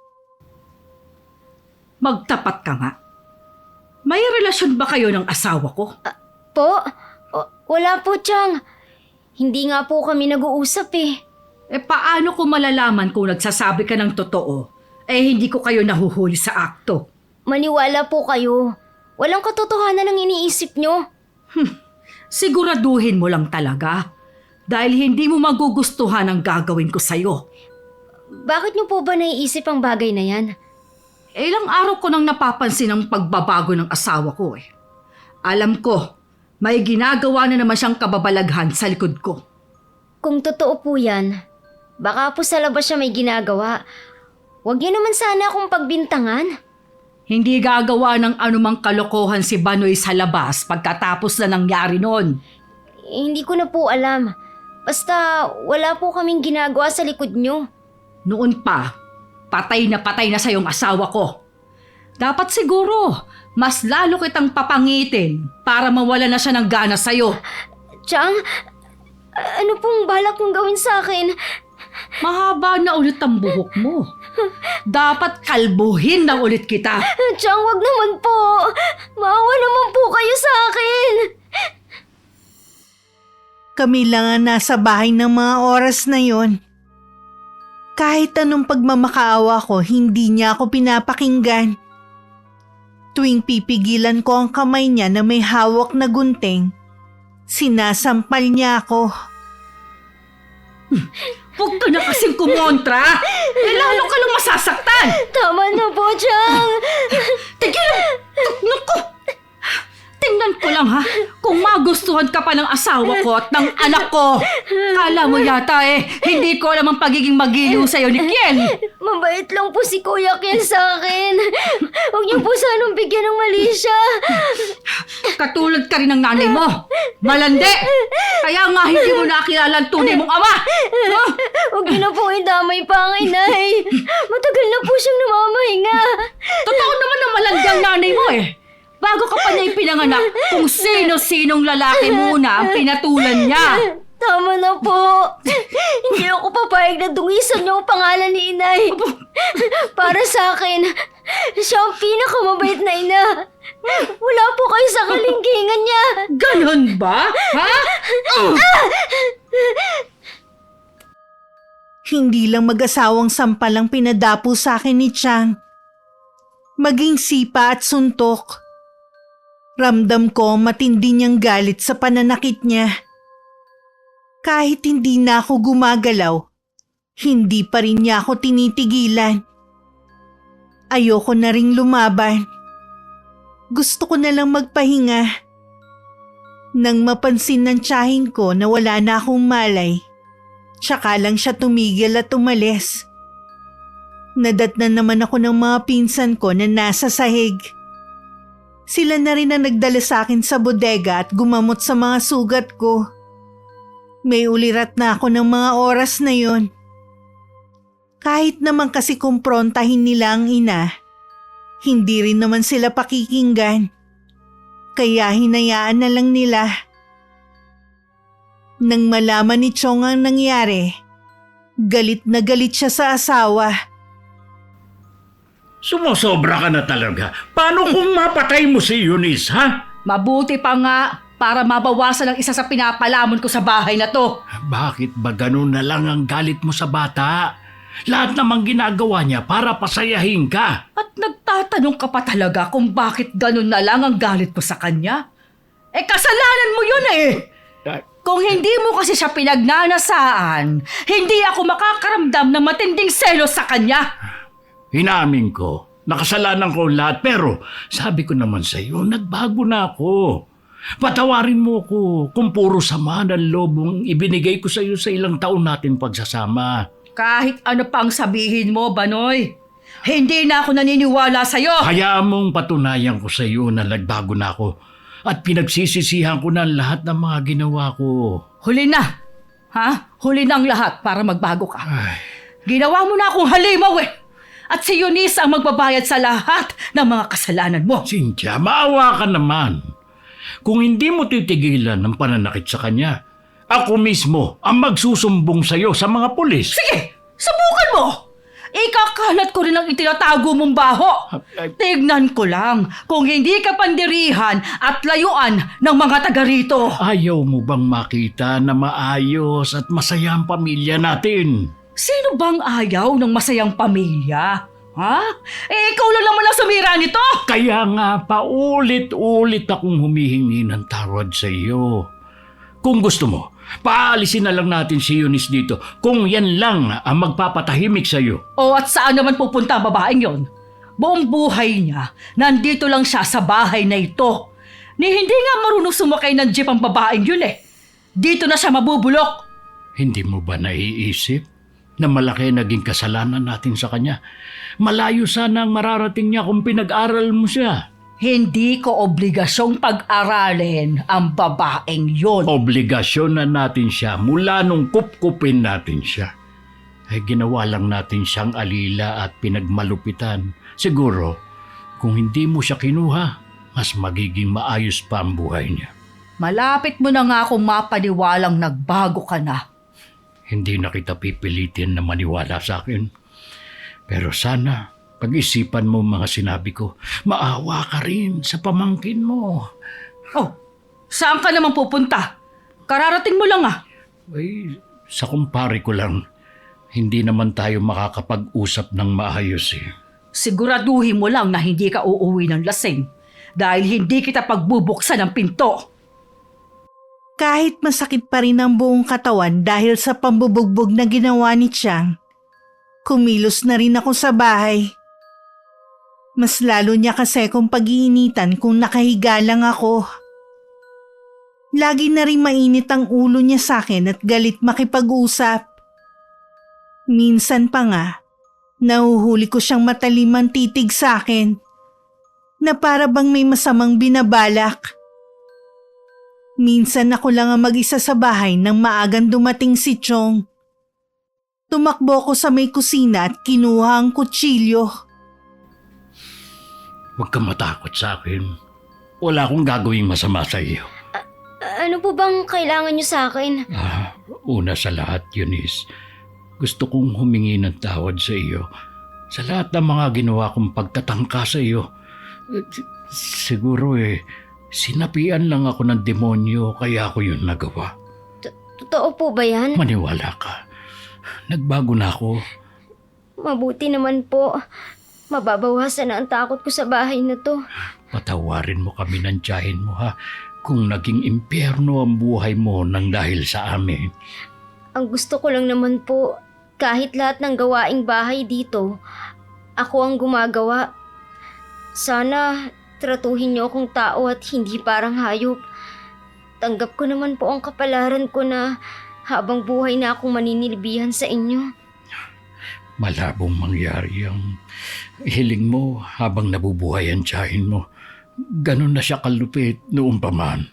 Magtapat ka nga. May relasyon ba kayo ng asawa ko? Po? Wala po, Chang. Hindi nga po kami nag-uusap eh. Paano ko malalaman kung nagsasabi ka ng totoo? Hindi ko kayo nahuhuli sa akto. Maniwala po kayo. Walang katotohanan ang iniisip nyo. Siguraduhin mo lang talaga. Dahil hindi mo magugustuhan ang gagawin ko sa'yo. Bakit nyo po ba naiisip ang bagay na yan? Ilang araw ko nang napapansin ang pagbabago ng asawa ko eh. Alam ko, may ginagawa na naman siyang kababalaghan sa likod ko. Kung totoo po yan, baka po sa labas siya may ginagawa. Huwag niyo naman sana akong pagbintangan. Hindi gagawa ng anumang kalokohan si Banoy sa labas pagkatapos na nangyari noon. Hindi ko na po alam. Basta wala po kaming ginagawa sa likod nyo. Noon pa, patay na sa iyong asawa ko. Dapat siguro, mas lalo kitang papangitin para mawala na siya ng gana sa'yo. Chang, ano pong balak mong gawin sa akin? Mahaba na ulit ang buhok mo. Dapat kalbuhin na ulit kita. Chang, wag naman po. Maawa naman po kayo sa akin. Kami lang ang nasa bahay ng mga oras na yon. Kahit anong pagmamakaawa ko, hindi niya ako pinapakinggan. Tuwing pipigilan ko ang kamay niya na may hawak na gunting, sinasampal niya ako. Huwag ka na kasing kumontra. Lalo ka lang masasaktan. Tama na po, Chang. Tigilan! Naku! Tingnan ko lang ha, kung magustuhan ka pa ng asawa ko at ng anak ko. Kala mo yata hindi ko alam ang pagiging magiliw sa'yo ni Kiel. Mabait lang po si Kuya Ken sa akin. Huwag niyo po sanang bigyan ng mali siya. Katulad ka rin ng nanay mo. Malandi! Kaya nga hindi mo nakilala ang tunay mong ama. Huh? Huwag niyo na po idamay pa ang inay. Matagal na po siyang namamahinga. Totoo naman na malandi ang nanay mo Bago ka pa niya ipinanganak, kung sino-sinong lalaki muna ang pinatulan niya. Tama na po. Hindi ako papayag na dungisan niyo ang pangalan ni inay. Para sa akin, siya ang pinakamabait na ina. Wala po kayo sa kalingkingan niya. Ganon ba? Ha? Hindi lang mag-asawang sampal ang pinadapo sa akin ni Chang. Maging sipa at suntok. Ramdam ko ang matindi niyang galit sa pananakit niya. Kahit hindi na ako gumagalaw, hindi pa rin niya ako tinitigilan. Ayoko na ring lumaban. Gusto ko na lang magpahinga. Nang mapansin ng tiyahin ko na wala na akong malay, tsaka lang siya tumigil at umalis. Nadatnan naman ako ng mga pinsan ko na nasa sahig. Sila na rin ang nagdala sa akin sa bodega at gumamot sa mga sugat ko. May ulirat na ako ng mga oras na yon. Kahit naman kasi kumprontahin nila ang ina, hindi rin naman sila pakikinggan. Kaya hinayaan na lang nila. Nang malaman ni Chong ang nangyari, galit na galit siya sa asawa. Sumusobra ka na talaga. Paano kung mapatay mo si Eunice, ha? Mabuti pa nga para mabawasan ang isa sa pinapalamon ko sa bahay na to. Bakit ba ganun na lang ang galit mo sa bata? Lahat namang ginagawa niya para pasayahin ka. At nagtatanong ka pa talaga kung bakit ganun na lang ang galit mo sa kanya? Eh, kasalanan mo yun eh! Kung hindi mo kasi siya pinagnanasaan, hindi ako makakaramdam ng matinding selos sa kanya. Hinamin ko, nakasalanan ko ang lahat, pero sabi ko naman sa iyo, nagbago na ako. Patawarin mo ko kung puro sama ng loob ang ibinigay ko sa iyo sa ilang taon natin pagsasama. Kahit ano pang sabihin mo, Banoy, hindi na ako naniniwala sa'yo. Hayaan mong patunayan ko sa iyo na nagbago na ako at pinagsisisihan ko na ang lahat ng mga ginawa ko. Huli na. Ha? Huli na ang lahat para magbago ka. Ay, Ginawa mo na akong halimaw eh. At si Eunice ang magbabayad sa lahat ng mga kasalanan mo. Cynthia, maawa ka naman. Kung hindi mo titigilan ang pananakit sa kanya, ako mismo ang magsusumbong sa iyo sa mga pulis. Sige, subukan mo. Ikakalat ko rin ang itinatago mong baho. Tignan ko lang kung hindi ka pandirihan at layuan ng mga taga rito. Ayaw mo bang makita na maayos at masaya ang pamilya natin? Sino bang ayaw ng masayang pamilya? Ha? Eh, ikaw lang naman ang sumira nito. Kaya nga paulit-ulit akong humihingi ng tawad sa iyo. Kung gusto mo, paalisin na lang natin si Eunice dito kung yan lang ang magpapatahimik sa iyo. O at saan naman pupunta ang babaeng yon? Buong buhay niya, nandito lang siya sa bahay na ito. Ni hindi nga marunong sumakay ng jeep ang babaeng yun eh. Dito na siya mabubulok. Hindi mo ba naiisip na malaki naging kasalanan natin sa kanya? Malayo sana ang mararating niya kung pinag-aral mo siya. Hindi ko obligasyong pag-aralin ang babaeng yun. Obligasyon na natin siya mula nung kupkupin natin siya. Ay ginawa lang natin siyang alila at pinagmalupitan. Siguro, kung hindi mo siya kinuha, mas magiging maayos pa ang buhay niya. Malapit mo na nga akong mapaniwalang nagbago ka na. Hindi na kita pipilitin na maniwala sa akin. Pero sana, pag-isipan mo mga sinabi ko, maawa ka rin sa pamangkin mo. Oh, saan ka naman pupunta? Kararating mo lang ah. Ay, sa kumpare ko lang, hindi naman tayo makakapag-usap ng maayos eh. Siguraduhin mo lang na hindi ka uuwi ng lasing dahil hindi kita pagbubuksan ng pinto. Kahit masakit pa rin ang buong katawan dahil sa pambubugbog na ginawa ni Chang, kumilos na rin ako sa bahay. Mas lalo niya kasi kung pag-iinitan kung nakahiga lang ako. Lagi na rin mainit ang ulo niya sa akin at galit makipag-usap. Minsan pa nga, nahuhuli ko siyang matalimang titig sa akin na para bang may masamang binabalak. Minsan ako lang ang mag-isa sa bahay nang maagang dumating si Chong. Tumakbo ko sa may kusina at kinuha ang kutsilyo. Huwag kang matakot sa akin. Wala akong gagawing masama sa iyo. Ano po bang kailangan niyo sa akin? Una sa lahat, Eunice, gusto kong humingi ng tawad sa iyo sa lahat ng mga ginawa kong pagtatangka sa iyo. Siguro sinapian lang ako ng demonyo kaya ako yun nagawa. Totoo po ba yan? Maniwala ka. Nagbago na ako. Mabuti naman po. Mababawasan na ang takot ko sa bahay na to. Patawarin mo kami ng tiyahin mo ha. Kung naging impyerno ang buhay mo nang dahil sa amin. Ang gusto ko lang naman po, kahit lahat ng gawaing bahay dito, ako ang gumagawa. Sana tratuhin niyo akong tao at hindi parang hayop. Tanggap ko naman po ang kapalaran ko na habang buhay na akong maninilbihan sa inyo. Malabong mangyari ang hiling mo habang nabubuhay ang tiyahin mo. Ganun na siya kalupit noong pa man.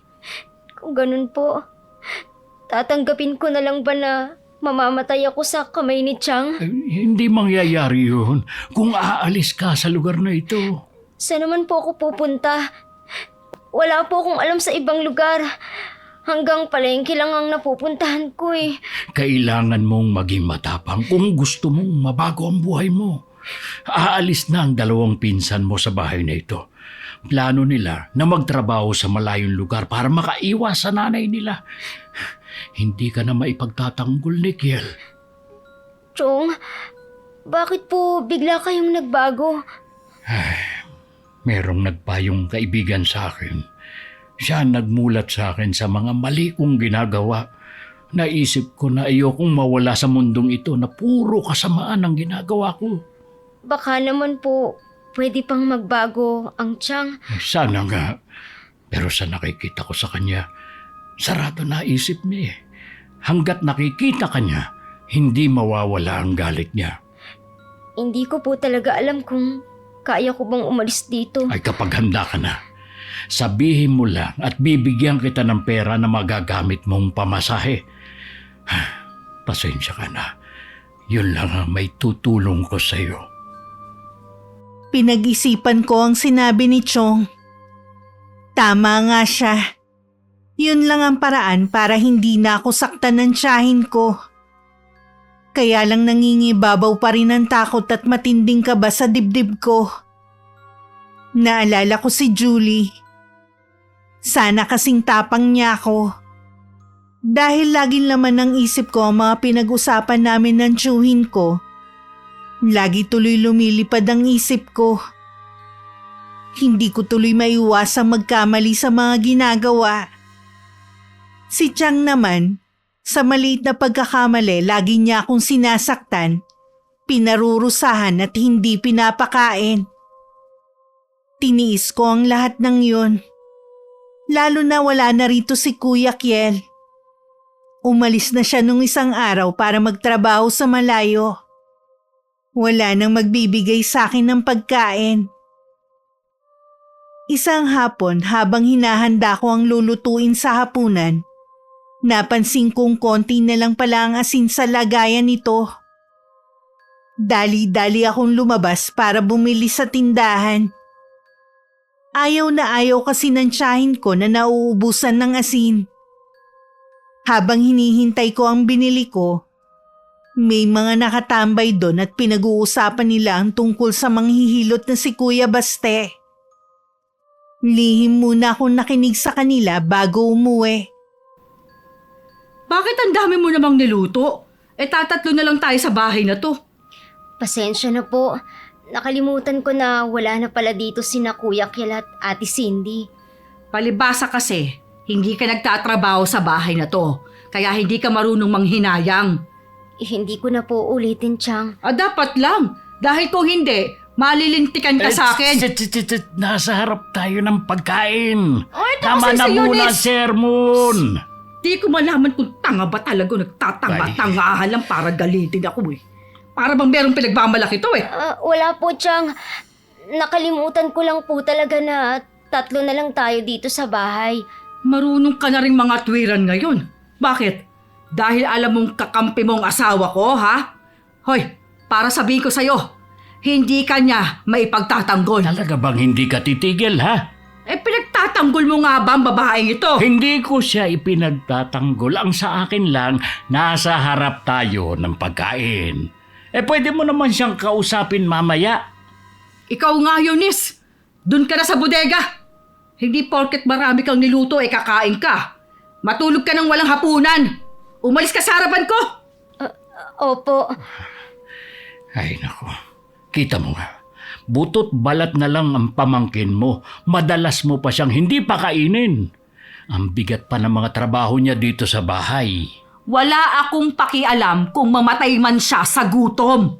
Kung ganun po, tatanggapin ko na lang ba na mamamatay ako sa kamay ni Chang? Hindi mangyayari yun kung aalis ka sa lugar na ito. Saan naman po ako pupunta? Wala po akong alam sa ibang lugar. Hanggang palengke lang ang napupuntahan ko eh. Kailangan mong maging matapang kung gusto mong mabago ang buhay mo. Aalis na ang dalawang pinsan mo sa bahay na ito. Plano nila na magtrabaho sa malayong lugar para makaiwas sa nanay nila. Hindi ka na maipagtatanggol, Nikiel. Chong, Bakit po bigla kayong nagbago? Merong nagpayong kaibigan sa akin. Siya ang nagmulat sa akin sa mga mali kong ginagawa. Naisip ko na ayokong mawala sa mundong ito na puro kasamaan ang ginagawa ko. Baka naman po pwede pang magbago ang tiyang. Sana nga. Pero sa nakikita ko sa kanya, sarado na isip niya. Hanggat nakikita ka niya, hindi mawawala ang galit niya. Hindi ko po talaga alam kung kaya ko bang umalis dito. Ay kapag handa ka na, sabihin mo lang at bibigyan kita ng pera na magagamit mong pamasahe. Pasensya ka na. Yun lang ang may tutulong ko sa iyo. Pinag-isipan ko ang sinabi ni Chong. Tama nga siya. Yun lang ang paraan para hindi na ako saktan ng tiyahin ko. Kaya lang nangingibabaw pa rin ang takot at matinding kaba sa dibdib ko. Naalala ko si Julie. Sana kasing tapang niya ako. Dahil laging laman ng isip ko ang mga pinag-usapan namin ng tiyuhin ko, lagi tuloy lumilipad ang isip ko. Hindi ko tuloy maiwasang magkamali sa mga ginagawa. Si Chang naman, sa maliit na pagkakamali, lagi niya akong sinasaktan, pinarurusahan at hindi pinapakain. Tiniis ko ang lahat ng yun. Lalo na wala na rito si Kuya Kiel. Umalis na siya nung isang araw para magtrabaho sa malayo. Wala nang magbibigay sa akin ng pagkain. Isang hapon habang hinahanda ko ang lulutuin sa hapunan, napansin kong konti na lang pala ang asin sa lagayan nito. Dali-dali akong lumabas para bumili sa tindahan. Ayaw na ayaw kasi ng tiyahin ko na nauubusan ng asin. Habang hinihintay ko ang binili ko, may mga nakatambay doon at pinag-uusapan nila ang tungkol sa manghihilot na si Kuya Baste. Lihim muna akong nakinig sa kanila bago umuwi. Bakit ang dami mo namang niluto? Tatatlo na lang tayo sa bahay na to. Pasensya na po. Nakalimutan ko na wala na pala dito sina Kuya Kiel at Ate Cindy. Palibasa kasi, hindi ka nagtatrabaho sa bahay na to. Kaya hindi ka marunong manghinayang. Hindi ko na po ulitin, Chang. Dapat lang. Dahil kung hindi, malilintikan ka sa akin. Nasa harap tayo ng pagkain. Ay, Tama na si muna, Eunice. sermon. Di ko malaman kung tanga ba talaga o nagtatanga-tangahan lang para galitin ako eh. Para bang merong pinagmamalaki to eh. Wala po, Chang. Nakalimutan ko lang po talaga na 3 na lang tayo dito sa bahay. Marunong ka na rin mga tuwiran ngayon. Bakit? Dahil alam mong kakampi mong asawa ko, ha? Hoy, para sabihin ko sa'yo, hindi ka niya maipagtatanggol. Talaga bang hindi ka titigil, ha? Pinagtatanggol mo nga ba ang babaeng ito? Hindi ko siya ipinagtatanggol. Ang sa akin lang, nasa harap tayo ng pagkain. Pwede mo naman siyang kausapin mamaya. Ikaw nga, Eunice. Doon ka na sa bodega. Hindi porket marami kang niluto kakain ka. Matulog ka ng walang hapunan. Umalis ka sa harapan ko. Opo. Ay nako, kita mo nga. Butot balat na lang ang pamangkin mo. Madalas mo pa siyang hindi pa kainin. Ang bigat pa ng mga trabaho niya dito sa bahay. Wala akong pakialam kung mamatay man siya sa gutom.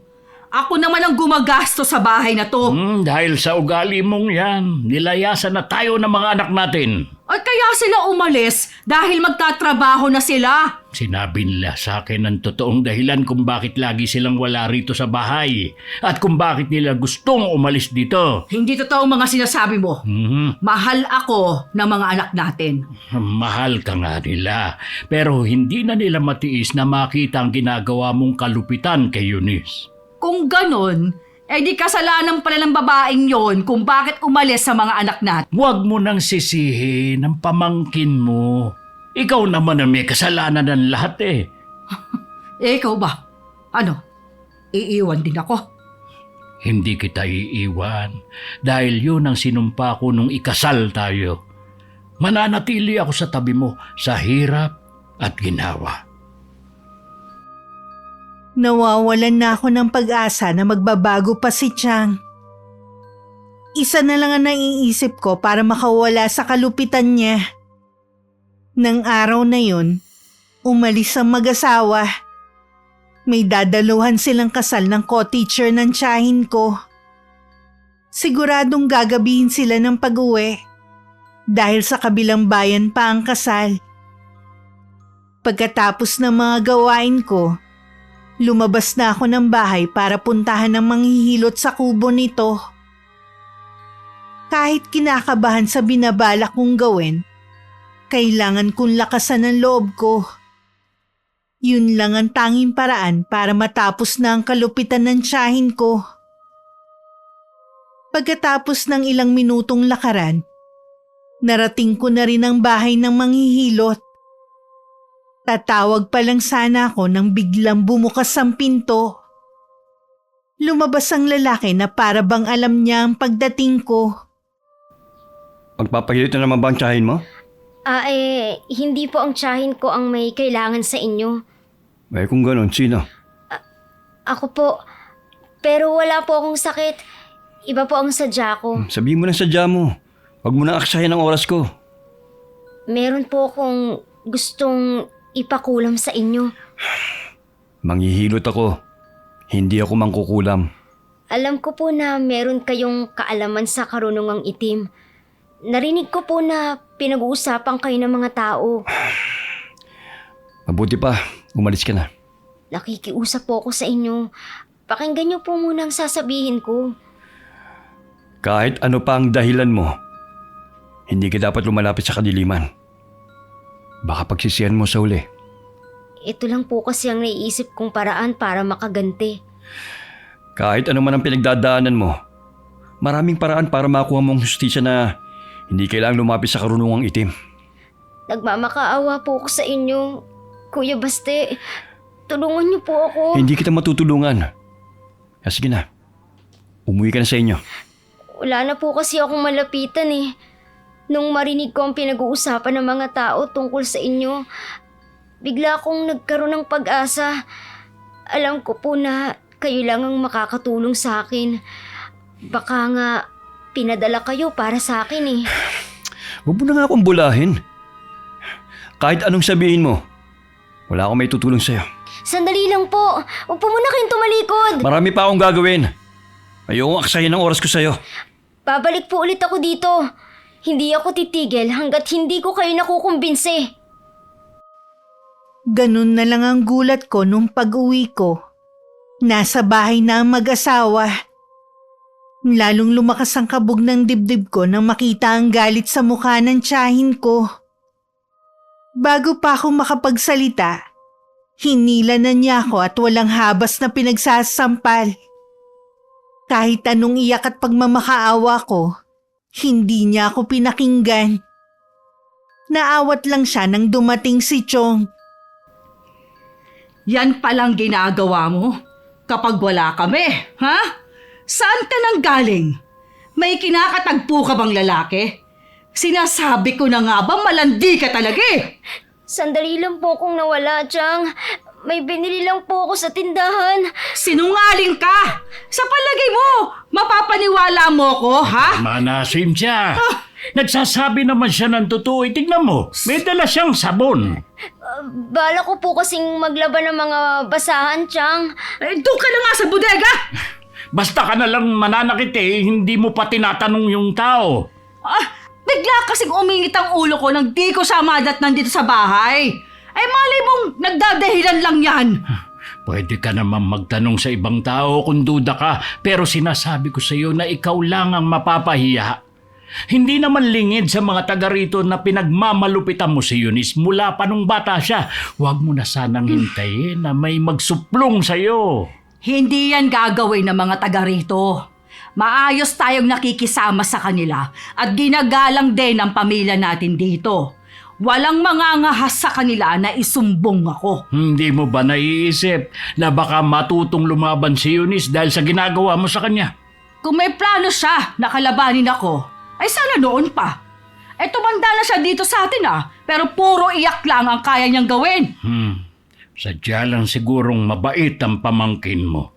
Ako naman ang gumagastos sa bahay na to. Dahil sa ugali mong yan, nilayasan na tayo ng mga anak natin. At kaya sila umalis dahil magtatrabaho na sila. Sinabi nila sa akin ang totoong dahilan kung bakit lagi silang wala rito sa bahay at kung bakit nila gustong umalis dito. Hindi totoo ang mga sinasabi mo. Mahal ako ng mga anak natin. Mahal ka nga nila, pero hindi na nila matiis na makita ang ginagawa mong kalupitan kay Eunice. Kung ganon, di kasalanan pala ng babaeng yon kung bakit umalis sa mga anak natin. Huwag mo nang sisihin ang pamangkin mo. Ikaw naman ang may kasalanan ng lahat eh. Ikaw ba? Ano? Iiwan din ako? Hindi kita iiwan dahil yun ang sinumpa ko nung ikasal tayo. Mananatili ako sa tabi mo sa hirap at ginawa. Nawawalan na ako ng pag-asa na magbabago pa si Chang. Isa na lang ang naiisip ko para makawala sa kalupitan niya. Nang araw na yun, umalis ang mag-asawa. May dadaluhan silang kasal ng co-teacher ng tiyahin ko. Siguradong gagabihin sila ng pag-uwi dahil sa kabilang bayan pa ang kasal. Pagkatapos ng mga gawain ko, lumabas na ako ng bahay para puntahan ang manghihilot sa kubo nito. Kahit kinakabahan sa binabalak kong gawin, kailangan kong lakasan ang loob ko. Yun lang ang tanging paraan para matapos na ang kalupitan ng tiyahin ko. Pagkatapos ng ilang minutong lakaran, narating ko na rin ang bahay ng manghihilot. Tatawag pa lang sana ako nang biglang bumukas ang pinto. Lumabas ang lalaki na para bang alam niya ang pagdating ko. Magpapahilit na naman ba ang tiyahin mo? Hindi po ang tiyahin ko ang may kailangan sa inyo. Kung ganon, sino? Ako po. Pero wala po akong sakit. Iba po ang sadya ko. Sabihin mo lang sadya mo. Huwag mo nang aksayan ang oras ko. Meron po akong gustong ipakulam sa inyo. Manghihilot ako. Hindi ako mangkukulam. Alam ko po na meron kayong kaalaman sa karunungang itim. Narinig ko po na pinag-uusapan kayo ng mga tao. Mabuti pa, umalis ka na. Nakikiusap po ako sa inyo. Pakinggan niyo po muna ang sasabihin ko. Kahit ano pa ang dahilan mo, hindi ka dapat lumalapit sa kadiliman. Baka pagsisihan mo sa huli. Ito lang po kasi ang naiisip kong paraan para makaganti. Kahit ano man ang pinagdadaanan mo, maraming paraan para makuha mong hustisya na hindi kailangang lumapit sa karunungang itim. Nagmamakaawa po ako sa inyo. Kuya Baste, tulungan niyo po ako. Hindi kita matutulungan. Sige na, umuwi ka na sa inyo. Wala na po kasi akong malapitan eh. Nung marinig ko ang pinag-uusapan ng mga tao tungkol sa inyo, bigla akong nagkaroon ng pag-asa. Alam ko po na kayo lang ang makakatulong sa akin. Baka nga pinadala kayo para sa akin eh. Huwag mo na nga akong bulahin. Kahit anong sabihin mo, wala akong may tutulong sa'yo. Sandali lang po. Huwag po muna kayong tumalikod. Marami pa akong gagawin. Ayokong aksayin ang oras ko sa'yo. Babalik po ulit ako dito. Hindi ako titigil hanggat hindi ko kayo nakukumbinsi. Ganun na lang ang gulat ko nung pag-uwi ko. Nasa bahay na ang mag-asawa. Lalong lumakas ang kabog ng dibdib ko nang makita ang galit sa mukha ng tiyahin ko. Bago pa ako makapagsalita, hinila na niya ako at walang habas na pinagsasampal. Kahit anong iyak at pagmamakaawa ko, hindi niya ako pinakinggan. Naawat lang siya nang dumating si Chong. Yan palang ginagawa mo kapag wala kami, ha? Saan ka nang galing? May kinakatagpo ka bang lalaki? Sinasabi ko na nga ba malandi ka talaga eh. Sandali lang po akong nawala, Chang. May binili lang po ako sa tindahan. Sinungaling ka! Sa palagay mo, mapapaniwala mo ko, ha? Manasim siya. Nagsasabi naman siya ng totoo. Tignan mo, may dala siyang sabon. Bala ko po kasing maglaban ng mga basahan, Chang. Doon ka na nga sa bodega! Basta ka na lang mananakit hindi mo pa tinatanong yung tao. Bigla kasing umingit ang ulo ko nang di ko siya madat nandito sa bahay. Malay mong nagdadahilan lang yan. Pwede ka naman magtanong sa ibang tao kung duda ka, pero sinasabi ko sa iyo na ikaw lang ang mapapahiya. Hindi naman lingid sa mga taga rito na pinagmamalupitan mo si Eunice mula pa nung bata siya. Huwag mo na sanang hintayin na may magsuplong sa iyo. Hindi yan gagawin ng mga taga rito. Maayos tayong nakikisama sa kanila at ginagalang din ang pamilya natin dito. Walang mangangahas sa kanila na isumbong ako. Hindi mo ba naiisip na baka matutong lumaban si Eunice dahil sa ginagawa mo sa kanya? Kung may plano siya na kalabanin ako, ay sana noon pa. Tumanda na siya dito sa atin pero puro iyak lang ang kaya niyang gawin. Sadya lang sigurong mabait ang pamangkin mo.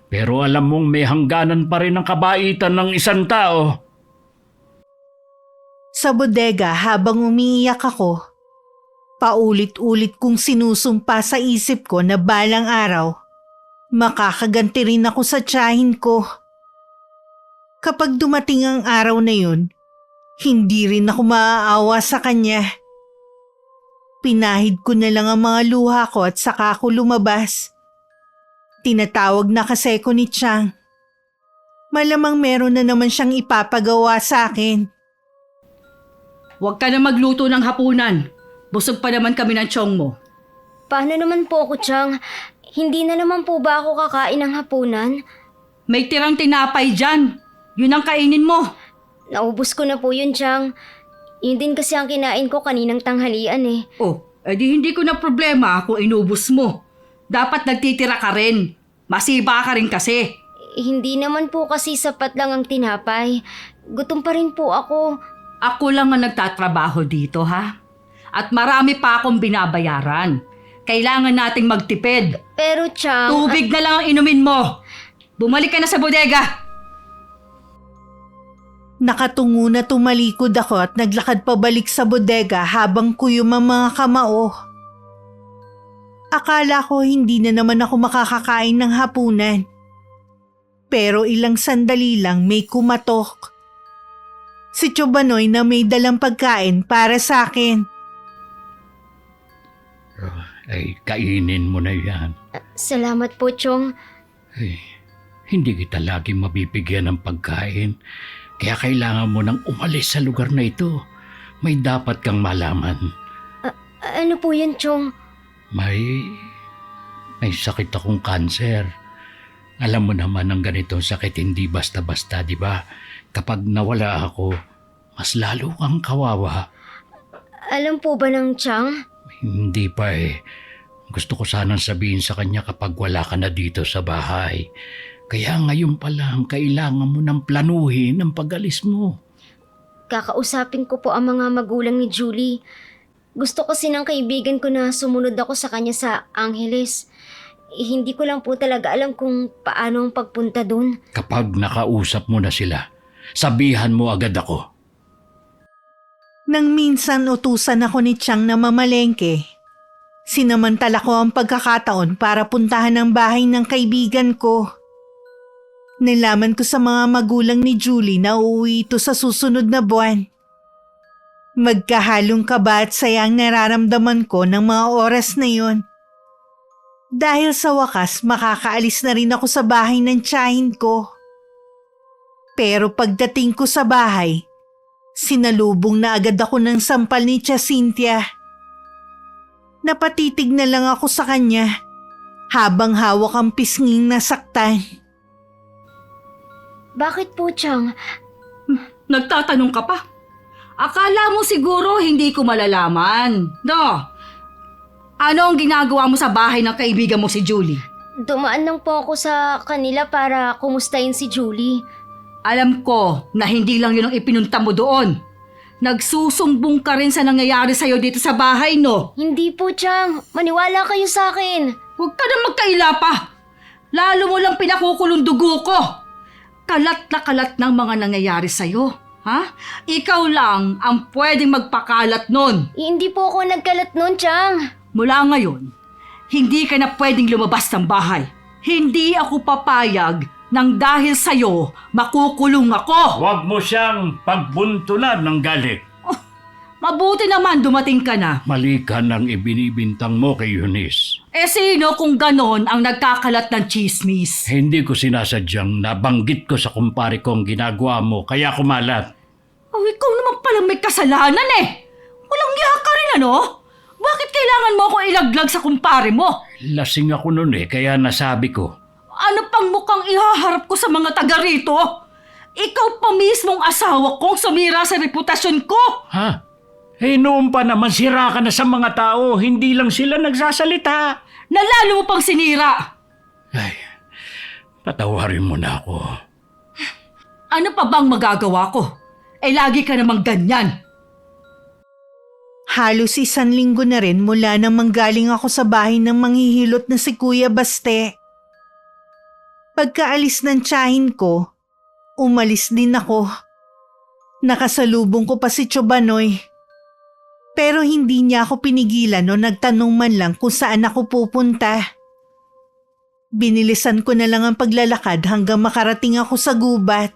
Pero alam mong may hangganan pa rin ang kabaitan ng isang tao. Sa bodega habang umiiyak ako, paulit-ulit kong sinusumpa sa isip ko na balang araw, makakaganti rin ako sa tiyahin ko. Kapag dumating ang araw na yun, hindi rin ako maaawa sa kanya. Pinahid ko na lang ang mga luha ko at saka ako lumabas. Tinatawag na kasi ko ni Chang. Malamang meron na naman siyang ipapagawa sa akin. Huwag ka na magluto ng hapunan. Busog pa naman kami ng tiyong mo. Paano naman po ako, Chang? Hindi na naman po ba ako kakain ng hapunan? May tirang tinapay dyan. Yun ang kainin mo. Naubos ko na po yun, Chang. Yun din kasi ang kinain ko kaninang tanghalian eh. Oh, edi hindi ko na problema kung inubos mo. Dapat nagtitira ka rin. Masiba ka rin kasi. Hindi naman po kasi sapat lang ang tinapay. Gutom pa rin po ako. Ako lang ang nagtatrabaho dito, ha? At marami pa akong binabayaran. Kailangan nating magtipid. Pero, Chang... Tubig na lang ang inumin mo. Bumalik ka na sa bodega. Nakatungo na tumalikod ako at naglakad pabalik sa bodega habang kuyum ang mga kamao. Akala ko hindi na naman ako makakakain ng hapunan. Pero ilang sandali lang may kumatok. Si Chobanoy na may dalang pagkain para sa akin. Ay, kainin mo na yan. Salamat po, Chong. Ay, hindi kita lagi mabibigyan ng pagkain. Kaya kailangan mo nang umalis sa lugar na ito. May dapat kang malaman. Ano po yan, Chong? May sakit akong kanser. Alam mo naman ang ganitong sakit hindi basta-basta, di ba? Kapag nawala ako, mas lalo kang kawawa. Alam po ba ng Chang? Hindi pa eh. Gusto ko sanang sabihin sa kanya kapag wala ka na dito sa bahay. Kaya ngayon pa lang kailangan mo nang planuhin ang pag-alis mo. Kakausapin ko po ang mga magulang ni Julie. Gusto kasi ng kaibigan ko na sumunod ako sa kanya sa Angeles. Hindi ko lang po talaga alam kung paano ang pagpunta dun. Kapag nakausap mo na sila, sabihan mo agad ako. Nang minsan utusan ako ni Chang na mamalengke, sinamantala ko ang pagkakataon para puntahan ang bahay ng kaibigan ko. Nalaman ko sa mga magulang ni Julie na uuwi ito sa susunod na buwan. Magkahalong kaba at sayang nararamdaman ko ng mga oras na yon. Dahil sa wakas makakaalis na rin ako sa bahay ng tiyahin ko. Pero pagdating ko sa bahay, sinalubong na agad ako ng sampal ni Tia Cynthia. Napatitig na lang ako sa kanya habang hawak ang pisnging nasaktan. Bakit po, Chang? Nagtatanong ka pa? Akala mo siguro hindi ko malalaman. No? Ano ang ginagawa mo sa bahay ng kaibigan mo si Julie? Dumaan lang po ako sa kanila para kumustahin si Julie. Alam ko na hindi lang yun ang ipinunta mo doon. Nagsusumbong ka rin sa nangyayari sa'yo dito sa bahay, no? Hindi po, Chang. Maniwala kayo sa akin. Huwag ka na magkaila pa. Lalo mo lang pinakukulong dugo ko. Kalat na kalat ng mga nangyayari sa'yo. Ha? Ikaw lang ang pwedeng magpakalat nun. Hindi po ako nagkalat nun, Chang. Mula ngayon, hindi ka na pwedeng lumabas ng bahay. Hindi ako papayag nang dahil sa'yo makukulong ako. Huwag mo siyang pagbuntulan ng galit. Mabuti naman dumating ka na. Mali ka nang ibinibintang mo kay Eunice. Eh sino kung ganon ang nagkakalat ng chismis? Hindi ko sinasadyang nabanggit ko sa kumpare ko ang ginagawa mo kaya kumalat. Oh, ikaw naman palang may kasalanan eh. Walang iya ka rin ano? Bakit kailangan mo ako ilaglag sa kumpare mo? Lasing ako noon kaya nasabi ko. Ano pang mukhang ihaharap ko sa mga taga rito? Ikaw pa mismong asawa kong sumira sa reputasyon ko. Ha? Noon pa naman sira ka na sa mga tao, hindi lang sila nagsasalita. Nalalo mo pang sinira. Ay, patawarin mo na ako. Ano pa bang magagawa ko? Lagi ka namang ganyan. Halos 1 linggo na rin mula nang manggaling ako sa bahay ng manghihilot na si Kuya Baste. Pagkaalis ng tiyahin ko, umalis din ako. Nakasalubong ko pa si Chobanoy. Pero hindi niya ako pinigilan o nagtanong man lang kung saan ako pupunta. Binilisan ko na lang ang paglalakad hanggang makarating ako sa gubat.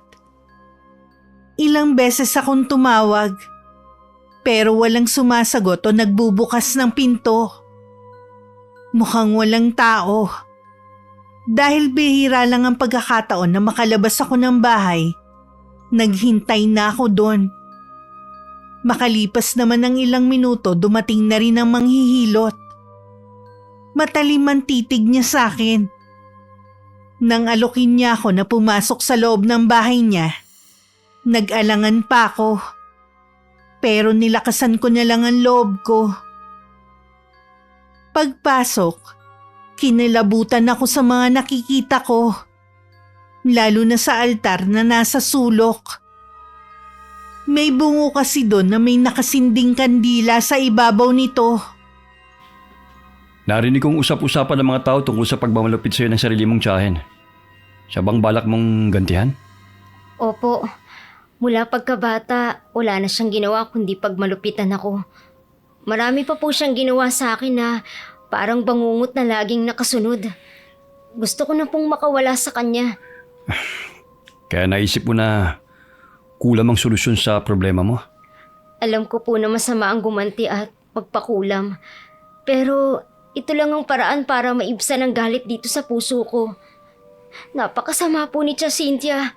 Ilang beses akong tumawag, pero walang sumasagot o nagbubukas ng pinto. Mukhang walang tao. Dahil bihira lang ang pagkakataon na makalabas ako ng bahay, naghintay na ako doon. Makalipas naman ng ilang minuto, dumating na rin ang manghihilot. Matalim ang titig niya sa akin. Nang alokin niya ako na pumasok sa loob ng bahay niya, nag-alangan pa ako. Pero nilakasan ko na lang ang loob ko. Pagpasok, kinilabutan ako sa mga nakikita ko. Lalo na sa altar na nasa sulok. May bungo kasi doon na may nakasinding kandila sa ibabaw nito. Narinig kong usap-usapan ng mga tao tungkol sa pagmamalupit sa'yo ng sarili mong tiyahin. Siya bang balak mong gantihan? Opo. Mula pagkabata, wala na siyang ginawa kundi pagmalupitan ako. Marami pa po siyang ginawa sa akin na parang bangungot na laging nakasunod. Gusto ko na pong makawala sa kanya. Kaya naisip mo na kulam ang solusyon sa problema mo? Alam ko po na masama ang gumanti at magpakulam. Pero ito lang ang paraan para maibsan ang galit dito sa puso ko. Napakasama po ni Tia Cynthia.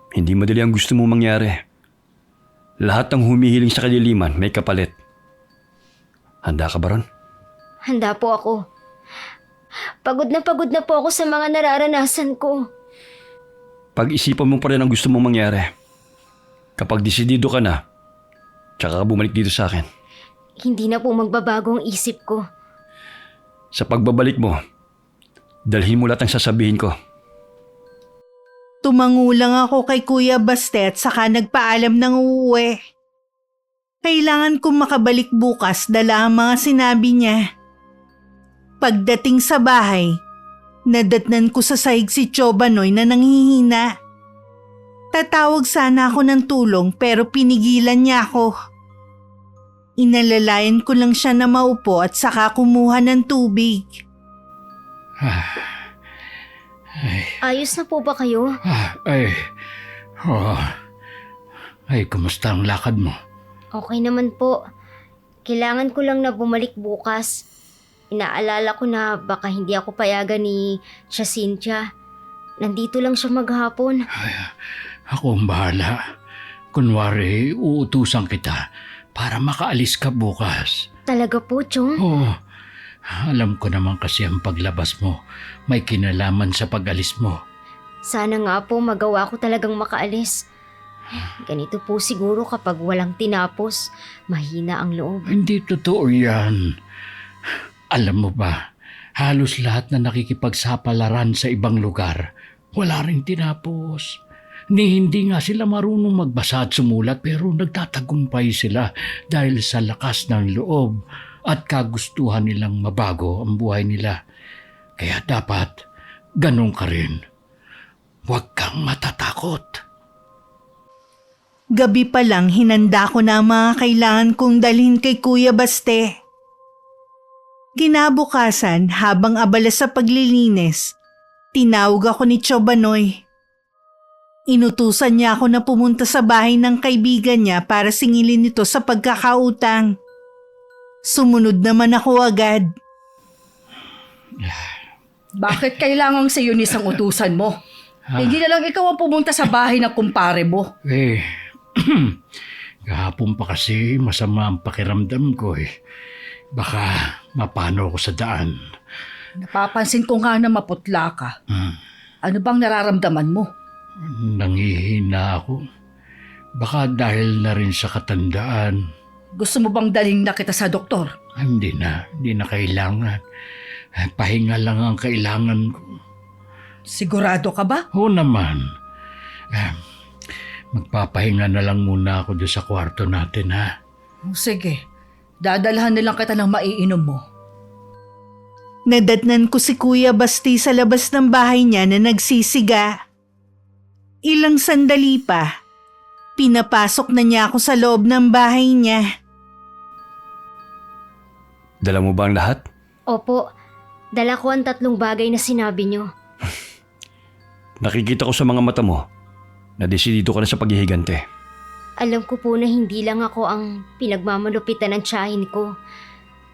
Hindi madali ang gusto mong mangyari. Lahat ng humihiling sa kadiliman may kapalit. Handa ka ba ron? Handa po ako. Pagod na po ako sa mga nararanasan ko. Pag-isipan mo pa rin ang gusto mong mangyari. Kapag desidido ka na, tsaka ka bumalik dito sa akin. Hindi na po magbabago ang isip ko. Sa pagbabalik mo, dalhin mo lahat ang sasabihin ko. Tumangulang ako kay Kuya Baste at saka nagpaalam ng uuwi. Kailangan kong makabalik bukas dala ang mga sinabi niya. Pagdating sa bahay, nadatnan ko sa sahig si Chobanoy na nanghihina. Tatawag sana ako ng tulong pero pinigilan niya ako. Inalalayan ko lang siya na maupo at saka kumuha ng tubig. Ayos na po ba kayo? Kumusta ang lakad mo? Okay naman po. Kailangan ko lang na bumalik bukas. Inaalala ko na baka hindi ako payagan ni Tia Cynthia. Nandito lang siya maghapon. Ako ang bahala. Kunwari, uutusan kita para makaalis ka bukas. Talaga po, Chong? Oo. Alam ko naman kasi ang paglabas mo may kinalaman sa pag-alis mo. Sana nga po magawa ko talagang makaalis. Ganito po siguro kapag walang tinapos, mahina ang loob. Hindi totoo yan. Alam mo ba, halos lahat na nakikipagsapalaran sa ibang lugar, wala rin tinapos. Hindi nga sila marunong magbasa at sumulat pero nagtatagumpay sila dahil sa lakas ng loob at kagustuhan nilang mabago ang buhay nila. Kaya dapat ganun ka rin. Huwag kang matatakot. Gabi pa lang hinanda ko na ang mga kailangan kong dalhin kay Kuya Baste. Kinabukasan habang abala sa paglilinis, tinawag ako ni Chobanoy. Inutusan niya ako na pumunta sa bahay ng kaibigan niya para singilin ito sa pagkakautang. Sumunod naman ako agad. Bakit kailangang sa Eunice ang utusan mo? Hindi na lang ikaw ang pumunta sa bahay ng kumpare mo. Kahapon pa kasi masama ang pakiramdam ko eh. Baka mapano ako sa daan. Napapansin ko nga na maputla ka. Ano bang nararamdaman mo? Nanghihina ako. Baka dahil na rin sa katandaan. Gusto mo bang dalhin na kita sa doktor? Hindi na kailangan. Pahinga lang ang kailangan ko. Sigurado ka ba? Oo naman. Magpapahinga na lang muna ako doon sa kwarto natin ha. Sige. Dadalhan na lang kita ng maiinom mo. Nadatnan ko si Kuya Basti sa labas ng bahay niya na nagsisiga. Ilang sandali pa, pinapasok na niya ako sa loob ng bahay niya. Dala mo ba ang lahat? Opo, dala ko ang 3 bagay na sinabi niyo. Nakikita ko sa mga mata mo na desidido ka na sa paghihigante. Alam ko po na hindi lang ako ang pinagmamalupitan ng tiyahin ko.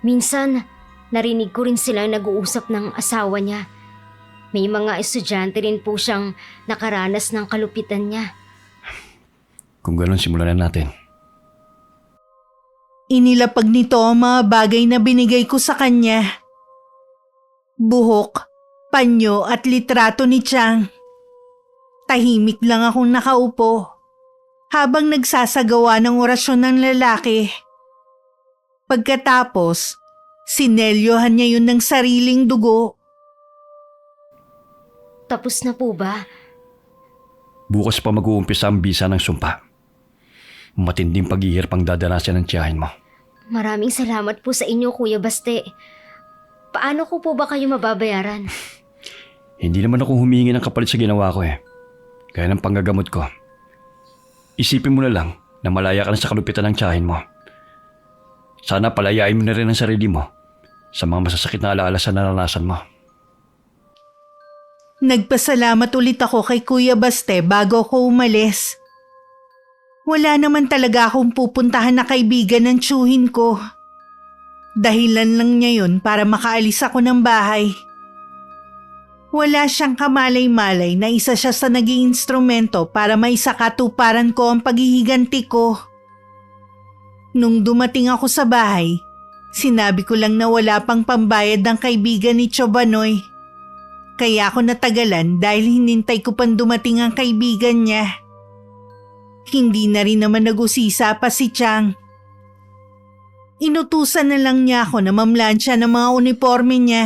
Minsan, narinig ko rin silang nag-uusap ng asawa niya. May mga estudyante rin po siyang nakaranas ng kalupitan niya. Kung gano'n, simulan na natin. Inilapag nito ang mga bagay na binigay ko sa kanya. Buhok, panyo at litrato ni Chang. Tahimik lang akong nakaupo habang nagsasagawa ng orasyon ng lalaki. Pagkatapos, sinelyohan niya yun ng sariling dugo. Tapos na po ba? Bukas pa mag-uumpisa ang bisa ng sumpa. Matinding paghihirap ang dadanasan ng tiyahin mo. Maraming salamat po sa inyo, Kuya Baste. Paano ko po ba kayo mababayaran? Hindi naman ako humingi ng kapalit sa ginawa ko eh. Kaya ng panggagamot ko. Isipin mo na lang na malaya ka na sa kalupitan ng tiyahin mo. Sana palayain mo na rin ang sarili mo sa mga masasakit na alaala sa naranasan mo. Nagpasalamat ulit ako kay Kuya Baste bago ako umalis. Wala naman talaga akong pupuntahan na kaibigan ng tiyuhin ko. Dahilan lang niya yun para makaalis ako ng bahay. Wala siyang kamalay-malay na isa siya sa naging instrumento para maisakatuparan ko ang paghihiganti ko. Nung dumating ako sa bahay, sinabi ko lang na wala pang pambayad ng kaibigan ni Chobanoy. Kaya ako natagalan dahil hinintay ko pang dumating ang kaibigan niya. Hindi na rin naman nag-usisa pa si Chang. Inutusan na lang niya ako na mamlansya ng mga uniforme niya.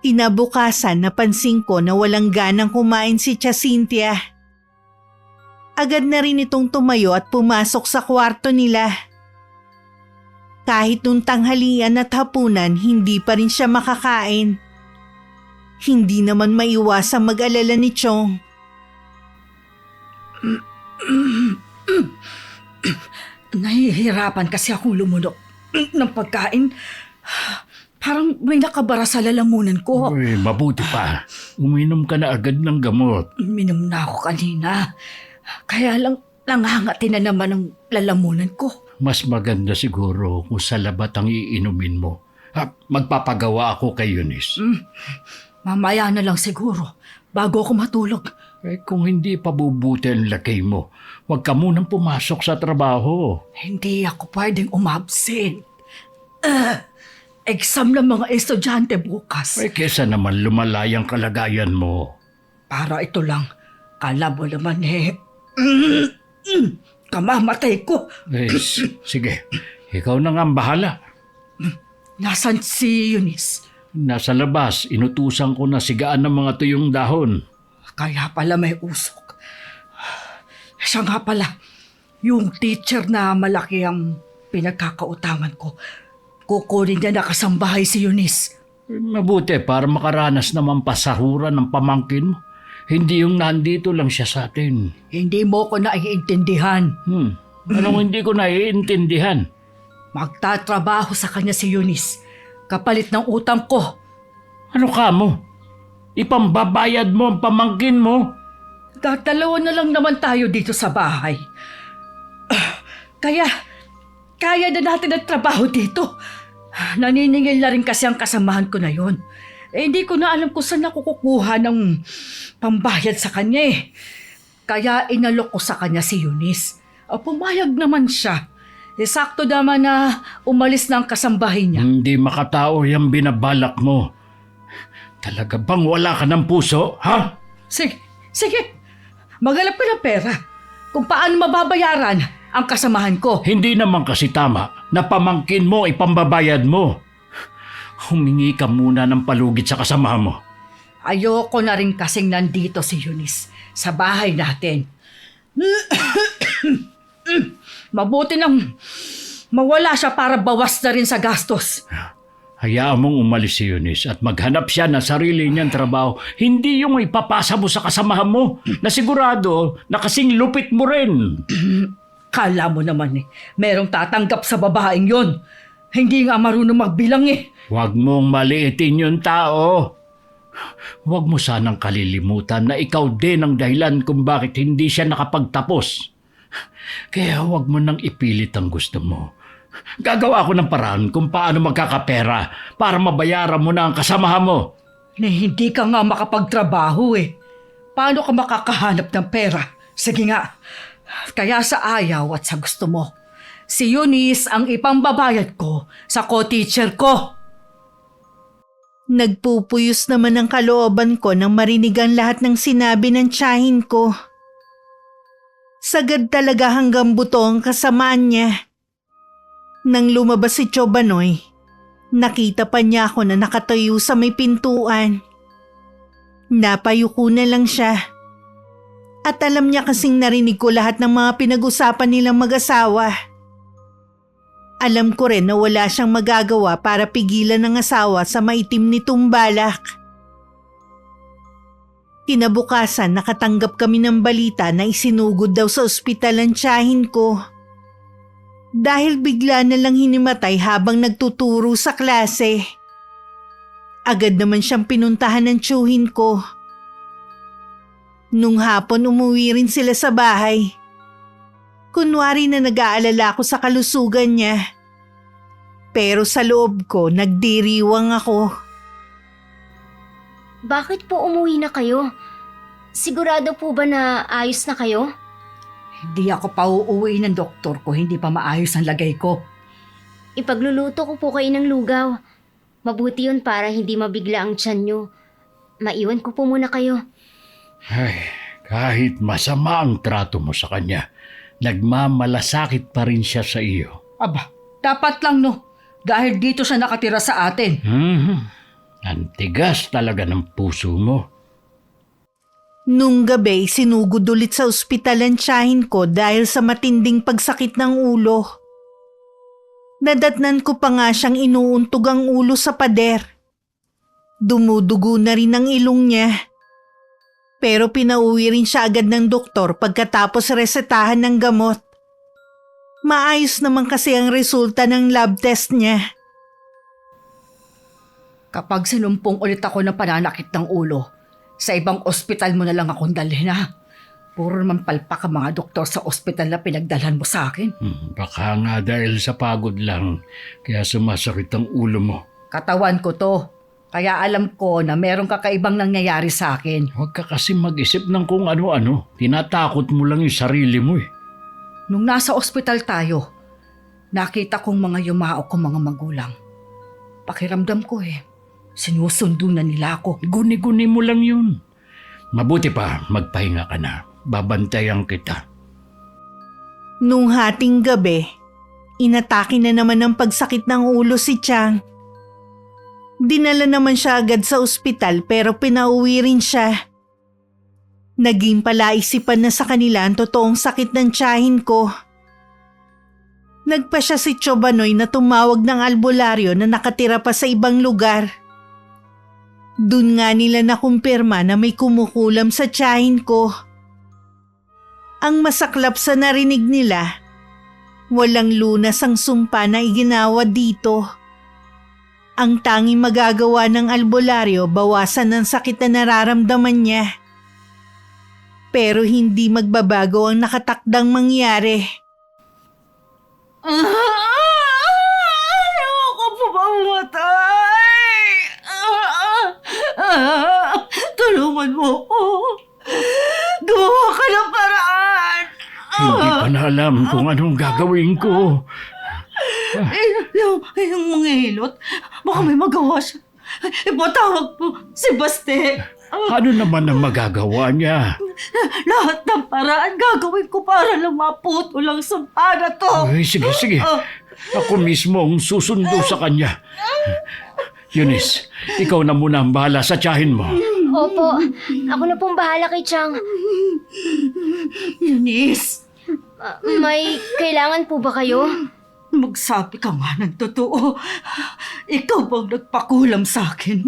Kinabukasan napansin ko na walang ganang kumain si Tia Cynthia. Agad na rin itong tumayo at pumasok sa kwarto nila. Kahit nung tanghalian at hapunan, hindi pa rin siya makakain. Hindi naman maiwasang mag-alala ni Chong. Nahihirapan kasi akong lumunok ng pagkain. Parang may nakabara sa lalamunan ko. Uy, mabuti pa. Uminom ka na agad ng gamot. Minom na ako kanina. Kaya lang nangangati na naman ang lalamunan ko. Mas maganda siguro kung sa labat ang iinumin mo. Magpapagawa ako kay Eunice. Mamaya na lang siguro, bago ako matulog. Kung hindi pabubuti ang lagay mo, huwag ka munang pumasok sa trabaho. Hindi ako pwedeng umabsent. Exam ng mga estudyante bukas. Kesa naman lumalay ang kalagayan mo. Para ito lang, kala mo naman kamamatay ko. Sige, ikaw na nga ang bahala. Nasaan si Eunice? Nasa labas, inutusan ko na sigaan ng mga tuyong dahon. Kaya pala may usok. Siya nga pala, yung teacher na malaki ang pinagkakautangan ko. Kukunin niya na kasambahay si Eunice. Mabuti para makaranas naman pasahuran ng pamangkin mo. Hindi yung nandito lang siya sa atin. Hindi mo ko naiintindihan. Anong hindi ko naiintindihan? Magtatrabaho sa kanya si Eunice. Kapalit ng utang ko. Ano ka mo? Ipambabayad mo ang pamangkin mo? Dalawa na lang naman tayo dito sa bahay. Kaya na natin ang trabaho dito. Naniningil na rin kasi ang kasamahan ko na yon. Hindi ko na alam kung saan ako kukuha ng pambayad sa kanya eh. Kaya inalok ko sa kanya si Eunice. Pumayag naman siya. Sakto naman na umalis na ang kasambahay niya. Hindi makatao yung binabalak mo. Talaga bang wala ka ng puso, ha? Sige. Maghanap ka ng pera. Kung paano mababayaran ang kasamahan ko. Hindi naman kasi tama na pamangkin mo ipambabayad mo. Humingi ka muna ng palugit sa kasama mo. Ayoko na rin kasing nandito si Eunice sa bahay natin. Mabuti nang Mawala siya para bawas na rin sa gastos. Hayaan mong umalis si Eunice at maghanap siya ng sarili niyang trabaho. Hindi yung ipapasa mo sa kasamahan mo na sigurado na kasing lupit mo rin. Kala mo naman merong tatanggap sa babaeng yon. Hindi nga marunong magbilang Huwag mong maliitin yung tao. Huwag mo sanang kalilimutan na ikaw din ang dahilan kung bakit hindi siya nakapagtapos. Kaya huwag mo nang ipilit ang gusto mo. Gagawa ako ng paraan kung paano magkakapera para mabayaran mo na ang kasamahan mo. Hindi ka nga makapagtrabaho Paano ka makakahanap ng pera? Sige nga. Kaya sa ayaw at sa gusto mo, si Eunice ang ipambabayad ko sa co-teacher ko. Nagpupuyos naman ang kalooban ko nang marinig ang lahat ng sinabi ng tiyahin ko. Sagad talaga hanggang buto ang kasamaan niya. Nang lumabas si Chobanoy, nakita pa niya ako na nakatayo sa may pintuan. Napayuko na lang siya. At alam niya kasing narinig ko lahat ng mga pinag-usapan nilang mag-asawa. Alam ko rin na wala siyang magagawa para pigilan ng asawa sa maitim nitong balak. Kinabukasan nakatanggap kami ng balita na isinugod daw sa ospital ang tiyahin ko. Dahil bigla na lang hinimatay habang nagtuturo sa klase. Agad naman siyang pinuntahan ng tiyuhin ko. Nung hapon umuwi rin sila sa bahay. Kunwari na nag-aalala ako sa kalusugan niya. Pero sa loob ko nagdiriwang ako. Bakit po umuwi na kayo? Sigurado po ba na ayos na kayo? Hindi ako pa uuwi ng doktor ko, hindi pa maayos ang lagay ko. Ipagluluto ko po kayo ng lugaw. Mabuti yun para hindi mabigla ang tiyan nyo. Maiwan ko po muna kayo. Ay, kahit masama ang trato mo sa kanya, nagmamalasakit pa rin siya sa iyo. Aba, dapat lang dahil dito siya nakatira sa atin. Ang tigas talaga ng puso mo. Nung gabi, sinugod ulit sa ospital ang tiyahin ko dahil sa matinding pagsakit ng ulo. Nadatnan ko pa nga siyang inuuntog ang ulo sa pader. Dumudugo na rin ang ilong niya. Pero pinauwi rin siya agad ng doktor pagkatapos resetahan ng gamot. Maayos naman kasi ang resulta ng lab test niya. Kapag sinumpong ulit ako ng pananakit ng ulo, sa ibang ospital mo na lang akong dalhin Puro naman palpak ang mga doktor sa ospital na pinagdalhan mo sa akin. Baka nga dahil sa pagod lang, kaya sumasakit ang ulo mo. Katawan ko to. Kaya alam ko na merong kakaibang nangyayari sa akin. Huwag ka kasi mag-isip ng kung ano-ano. Tinatakot mo lang yung sarili mo Nung nasa ospital tayo, nakita kong mga yumao kong mga magulang. Pakiramdam ko sinusundo na nila ako. Guni-guni mo lang yun. Mabuti pa, magpahinga ka na. Babantayan kita. Nung hating gabi, inatake na naman ng pagsakit ng ulo si Chang. Dinala naman siya agad sa ospital pero pinauwi rin siya. Naging palaisipan na sa kanila ang totoong sakit ng tiyahin ko. Nagpa siya si Chobanoy na tumawag ng albularyo na nakatira pa sa ibang lugar. Doon nga nila nakumpirma na may kumukulam sa tiyahin ko. Ang masaklap sa narinig nila, walang lunas ang sumpa na iginawa dito. Ang tanging magagawa ng albularyo bawasan ng sakit na nararamdaman niya. Pero hindi magbabago ang nakatakdang mangyari. Ayoko po ba mamatay? Tulungan mo ko. Gumawa ka ng paraan. Hindi pa na alam kung anong gagawin ko. Yung mga hilot, baka may magawa siya. Ipatawag po si Baste. Ano naman ang magagawa niya? Lahat ng paraan gagawin ko para lang maputo lang sa na to. Ay, sige. Ako mismo ang susundo sa kanya. Eunice, ikaw na muna ang bahala sa tiyahin mo. Opo, ako na pong bahala kay Chang. Eunice, May kailangan po ba kayo? Magsabi ka nga ng totoo. Ikaw bang nagpakulam sa akin?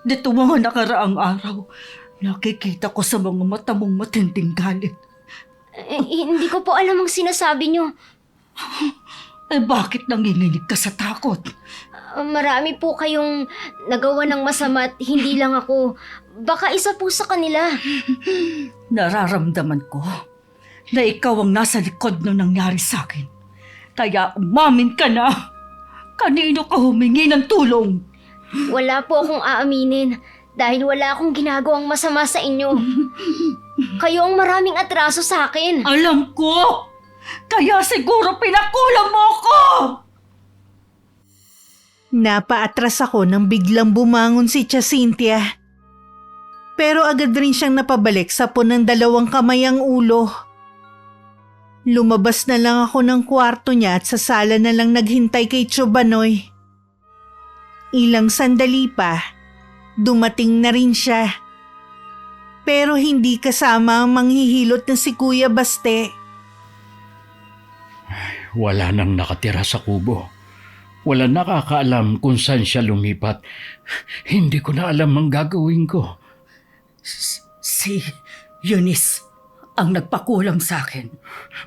Dito mga nakaraang araw, nakikita ko sa mga mata mong matinding galit. Hindi ko po alam ang sinasabi niyo. Bakit nanginginig ka sa takot? Marami po kayong nagawa ng masama at hindi lang ako. Baka isa po sa kanila. Nararamdaman ko na ikaw ang nasa likod ng nangyari sa akin. Kaya umamin ka na. Kanino ka humingi ng tulong? Wala po akong aaminin dahil wala akong ginagawang masama sa inyo. Kayo ang maraming atraso sa akin. Alam ko! Kaya siguro pinakulam mo ako! Napaatras ako nang biglang bumangon si Tia Cynthia. Pero agad rin siyang napabalik sa punang dalawang kamay ang ulo. Lumabas na lang ako ng kwarto niya at sa sala na lang naghintay kay Chobanoy. Ilang sandali pa, dumating na rin siya. Pero hindi kasama ang manghihilot na si Kuya Baste. Wala nang nakatira sa kubo. Wala nakakaalam kung saan siya lumipat. Hindi ko na alam ang gagawin ko. Si Eunice ang nagpakulam sa akin.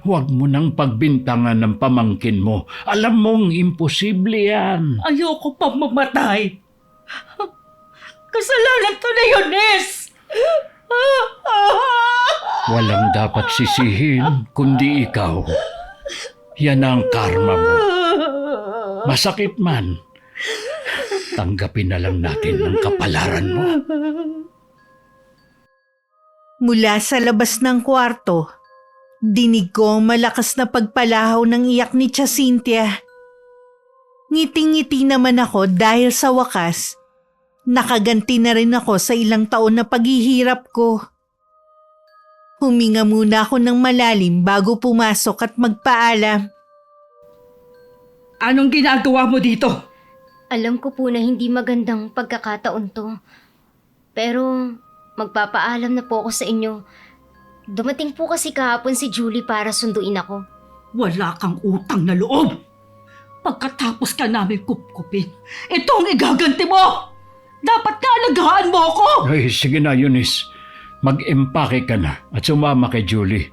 Huwag mo nang pagbintangan ng pamangkin mo. Alam mong imposible yan. Ayoko pa mamatay. Kasalanan to na Eunice! Walang dapat sisihin kundi ikaw. Yan ang karma mo. Masakit man. Tanggapin na lang natin ang kapalaran mo. Mula sa labas ng kwarto, dinig ko ang malakas na pagpalahaw ng iyak ni Tia Cynthia. Ngiting-ngiti naman ako dahil sa wakas, nakaganti na rin ako sa ilang taon na paghihirap ko. Huminga muna ako ng malalim bago pumasok at magpaalam. Anong ginagawa mo dito? Alam ko po na hindi magandang pagkakataon to. Pero magpapaalam na po ako sa inyo. Dumating po kasi kahapon si Julie para sunduin ako. Wala kang utang na loob. Pagkatapos ka namin kupkupin, ito ang igaganti mo! Dapat ka alagaan mo ako! Ay, sige na, Eunice. Mag-empake ka na at sumama kay Julie.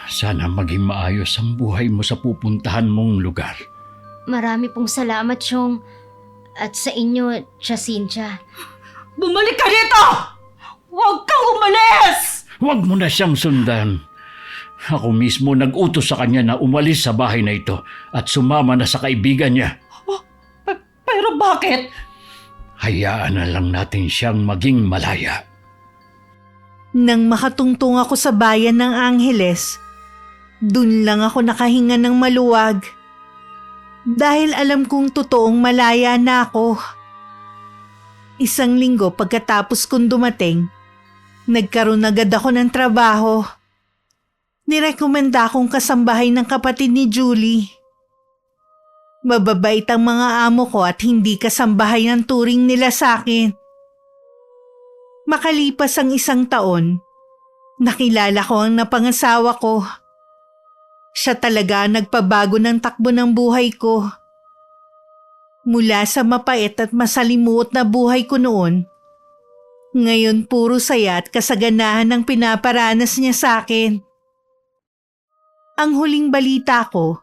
Sana maging maayos ang buhay mo sa pupuntahan mong lugar. Marami pong salamat, Chong. At sa inyo, Tia Cynthia. Bumalik ka dito! Huwag kang umalis! Huwag mo na siyang sundan. Ako mismo nag-utos sa kanya na umalis sa bahay na ito at sumama na sa kaibigan niya. Pero bakit? Hayaan na lang natin siyang maging malaya. Nang makatungtong ako sa bayan ng Angeles, dun lang ako nakahinga ng maluwag. Dahil alam kong totoong malaya na ako. Isang linggo pagkatapos kong dumating, nagkaroon agad ako ng trabaho. Nirekomenda akong kasambahay ng kapatid ni Julie. Mababait ang mga amo ko at hindi kasambahay ng turing nila sa akin. Makalipas ang isang taon, nakilala ko ang napangasawa ko. Siya talaga ang nagpabago ng takbo ng buhay ko. Mula sa mapait at masalimuot na buhay ko noon, ngayon puro saya at kasaganahan ang pinaparanas niya sa akin. Ang huling balita ko,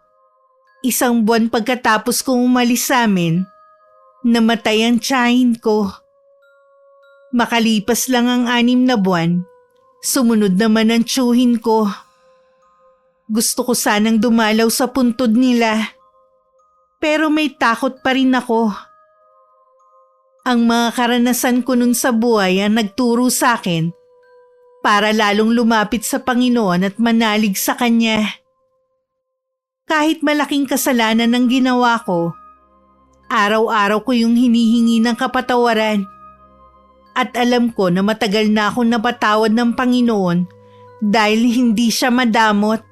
isang buwan pagkatapos kong umalis sa amin, namatay ang tiyahin ko. Makalipas lang ang 6 na buwan, sumunod naman ang tiyuhin ko. Gusto ko sanang dumalaw sa puntod nila, pero may takot pa rin ako. Ang mga karanasan ko nun sa buhay ang nagturo sa akin para lalong lumapit sa Panginoon at manalig sa Kanya. Kahit malaking kasalanan ang ginawa ko, araw-araw ko yung hinihingi ng kapatawaran. At alam ko na matagal na akong napatawad ng Panginoon dahil hindi siya madamot.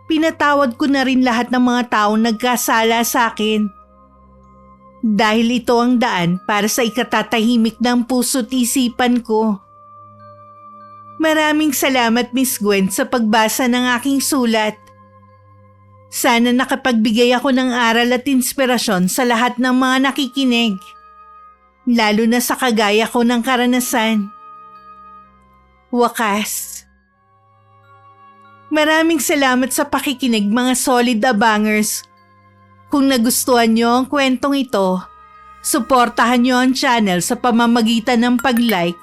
Pinatawad ko na rin lahat ng mga taong nagkasala sa akin. Dahil ito ang daan para sa ikatatahimik ng puso't isipan ko. Maraming salamat, Miss Gwen, sa pagbasa ng aking sulat. Sana nakapagbigay ako ng aral at inspirasyon sa lahat ng mga nakikinig. Lalo na sa kagaya ko ng karanasan. Wakas. Maraming salamat sa pakikinig mga solid abangers. Kung nagustuhan nyo ang kwentong ito, suportahan nyo ang channel sa pamamagitan ng pag-like,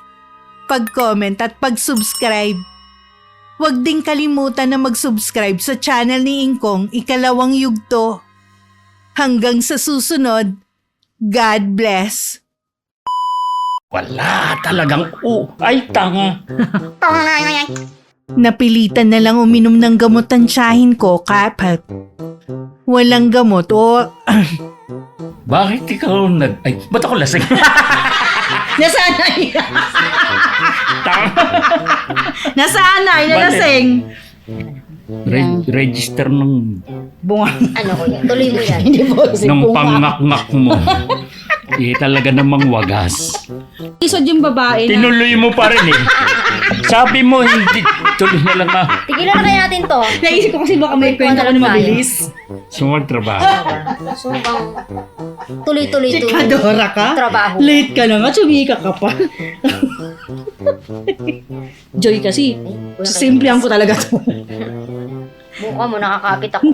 pag-comment at pag-subscribe. Huwag ding kalimutan na mag-subscribe sa channel ni Ingkong Ikalawang Yugto. Hanggang sa susunod, God bless. Wala talagang ay tanga. Napilitan na lang uminom ng gamot ang tiyahin ko kapat. Walang gamot o Bakit ikaw ba't ako lasing? Nasanay! Tanga. Nasanay, nalasing! Register ng Bunga. Ano ko yan? Tuloy mo yan. Hindi po kasi ng pangngak-ngak mo. Talaga namang wagas. Isod yung babae na. Tinuloy mo pa rin eh. Sabi mo hindi. Tuloy na lang ah. Tigilan na kaya natin to. Naisip ko kasi baka may kwento ka na mabilis. Sumag trabaho. So, tuloy-tuloy to. Chikadora ka? Trabaho. Late ka na nga, sumika ka pa. Joy kasi, simplihan ko talaga to. Mukha mo, nakakapit ako.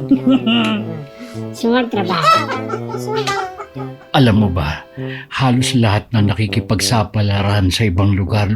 Alam mo ba, halos lahat na nakikipagsapalaran sa ibang lugar,